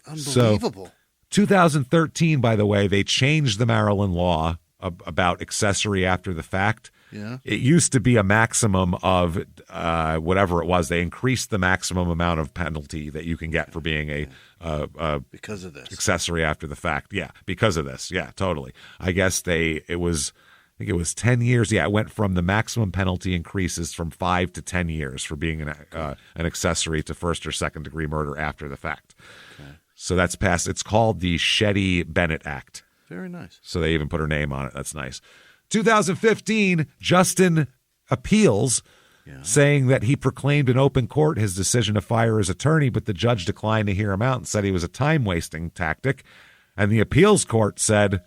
unbelievable. So, 2013, by the way, they changed the Maryland law about accessory after the fact. Yeah. It used to be a maximum of whatever it was. They increased the maximum amount of penalty that you can get for being a because of this accessory after the fact. Yeah, because of this. Yeah, totally. I guess it was 10 years. Yeah, it went from the maximum penalty increases from 5 to 10 years for being an accessory to first or second degree murder after the fact. Okay. So that's passed. It's called the Shetty-Bennett Act. Very nice. So they even put her name on it. That's nice. 2015, Justin appeals, saying that he proclaimed in open court his decision to fire his attorney, but the judge declined to hear him out and said he was a time-wasting tactic. And the appeals court said,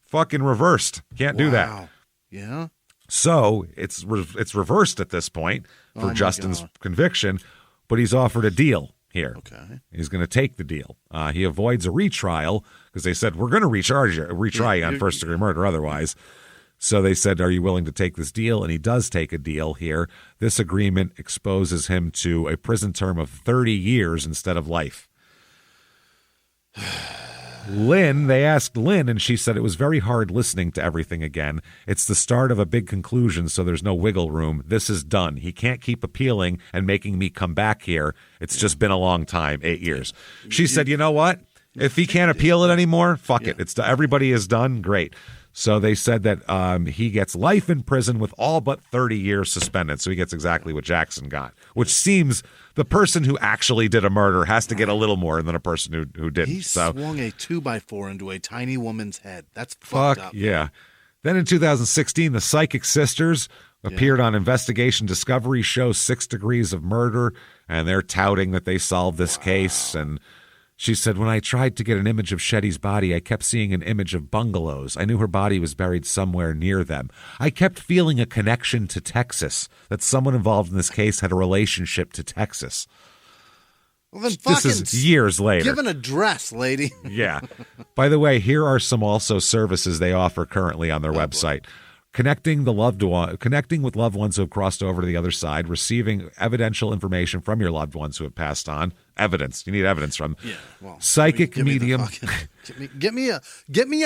fucking reversed. Can't do that. Yeah. So it's reversed at this point for Justin's conviction, but he's offered a deal here. Okay. He's going to take the deal. He avoids a retrial because they said, we're going to retry you on first-degree murder otherwise. So they said, are you willing to take this deal? And he does take a deal here. This agreement exposes him to a prison term of 30 years instead of life. They asked Lynn, and she said it was very hard listening to everything again. It's the start of a big conclusion, so there's no wiggle room. This is done. He can't keep appealing and making me come back here. It's just been a long time, 8 years. She said, you know what? If he can't appeal it anymore, fuck it. It's everybody is done. Great. So they said that he gets life in prison with all but 30 years suspended. So he gets exactly what Jackson got, which seems the person who actually did a murder has to get a little more than a person who didn't. He swung a 2x4 into a tiny woman's head. That's fucked up. Yeah. Then in 2016, the Psychic Sisters appeared on Investigation Discovery show 6 Degrees of Murder, and they're touting that they solved this case. And she said, when I tried to get an image of Shetty's body, I kept seeing an image of bungalows. I knew her body was buried somewhere near them. I kept feeling a connection to Texas, that someone involved in this case had a relationship to Texas. Well, then this is years later. Give an address, lady. Yeah. By the way, here are some also services they offer currently on their website. connecting with loved ones who have crossed over to the other side, receiving evidential information from your loved ones who have passed on. Evidence. You need evidence from psychic medium. Get me a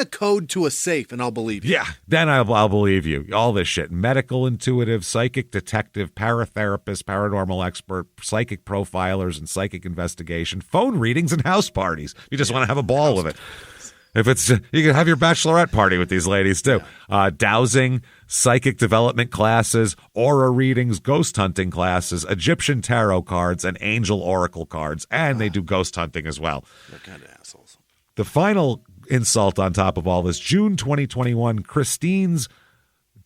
code to a safe, and I'll believe you. Yeah, then I'll believe you. All this shit: medical intuitive, psychic detective, paratherapist, paranormal expert, psychic profilers, and psychic investigation, phone readings, and house parties. You just want to have a ball with it. If it's, you can have your bachelorette party with these ladies too. Dowsing, psychic development classes, aura readings, ghost hunting classes, Egyptian tarot cards, and angel oracle cards. And they do ghost hunting as well. They're kind of assholes. The final insult on top of all this, June 2021, Christine's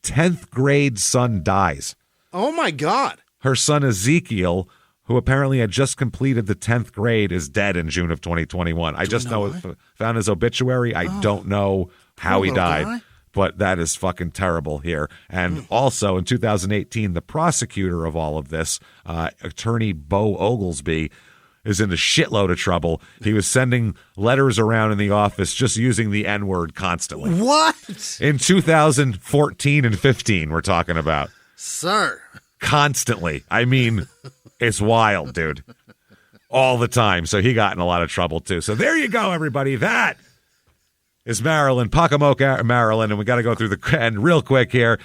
10th grade son dies. Oh my God. Her son Ezekiel, who apparently had just completed the 10th grade, is dead in June of 2021. I just know, found his obituary. I don't know how he died, but that is fucking terrible here. And also in 2018, the prosecutor of all of this, attorney Bo Oglesby, is in a shitload of trouble. He was sending letters around in the office just using the N-word constantly. What? In 2014 and 15, we're talking about. Sir. Constantly. I mean, it's wild, dude. All the time. So he got in a lot of trouble, too. So there you go, everybody. That is Maryland, Pocomoke, Maryland. And we got to go through the end real quick here.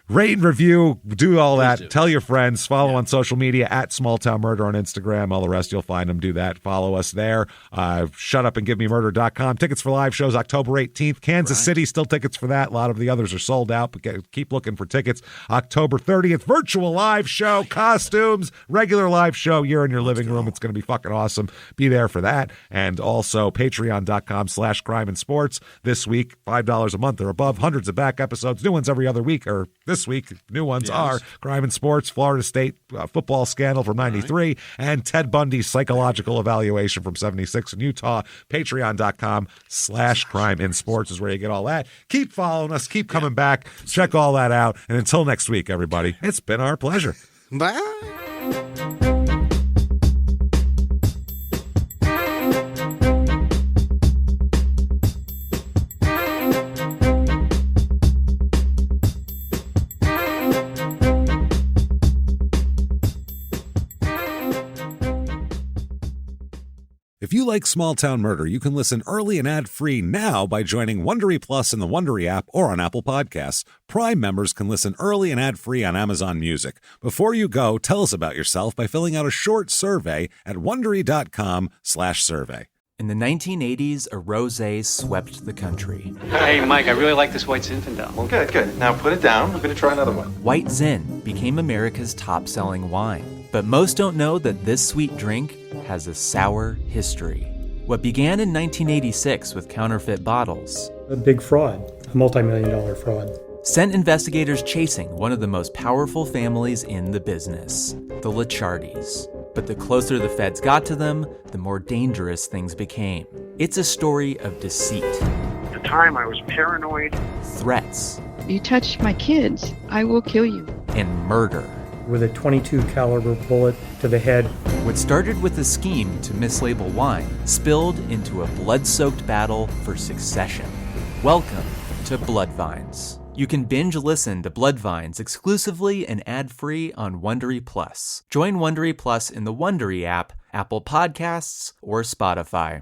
Rate and review, do all that. Tell your friends. Follow on social media at Small Town Murder on Instagram. All the rest, you'll find them. Do that. Follow us there. Shutupandgivememurder.com. Tickets for live shows October 18th. Kansas City, still tickets for that. A lot of the others are sold out, but keep looking for tickets. October 30th, virtual live show, costumes, regular live show. You're in your living room. It's going to be fucking awesome. Be there for that. And also patreon.com/crime and sports. This week, $5 a month or above. Hundreds of back episodes. New ones every other week, or this week, new ones are Crime and Sports, Florida State football scandal from 93, and Ted Bundy's psychological evaluation from 76 in Utah. Patreon.com/crime in sports is where you get all that. Keep following us. Keep coming back. Check all that out. And until next week, everybody, it's been our pleasure. Bye. If you like Small Town Murder, you can listen early and ad-free now by joining Wondery Plus in the Wondery app or on Apple Podcasts. Prime members can listen early and ad-free on Amazon Music. Before you go, tell us about yourself by filling out a short survey at Wondery.com/survey. In the 1980s, a rosé swept the country. Hey, Mike, I really like this White Zinfandel. Well, good. Now put it down. I'm going to try another one. White Zin became America's top-selling wine. But most don't know that this sweet drink has a sour history. What began in 1986 with counterfeit bottles, a big fraud, a multi-million-dollar fraud, sent investigators chasing one of the most powerful families in the business, the Licciardis. But the closer the feds got to them, the more dangerous things became. It's a story of deceit. At the time, I was paranoid. Threats. You touch my kids, I will kill you. And murder. With a .22 caliber bullet to the head. What started with a scheme to mislabel wine spilled into a blood-soaked battle for succession. Welcome to Bloodvines. You can binge listen to Bloodvines exclusively and ad-free on Wondery Plus. Join Wondery Plus in the Wondery app, Apple Podcasts, or Spotify.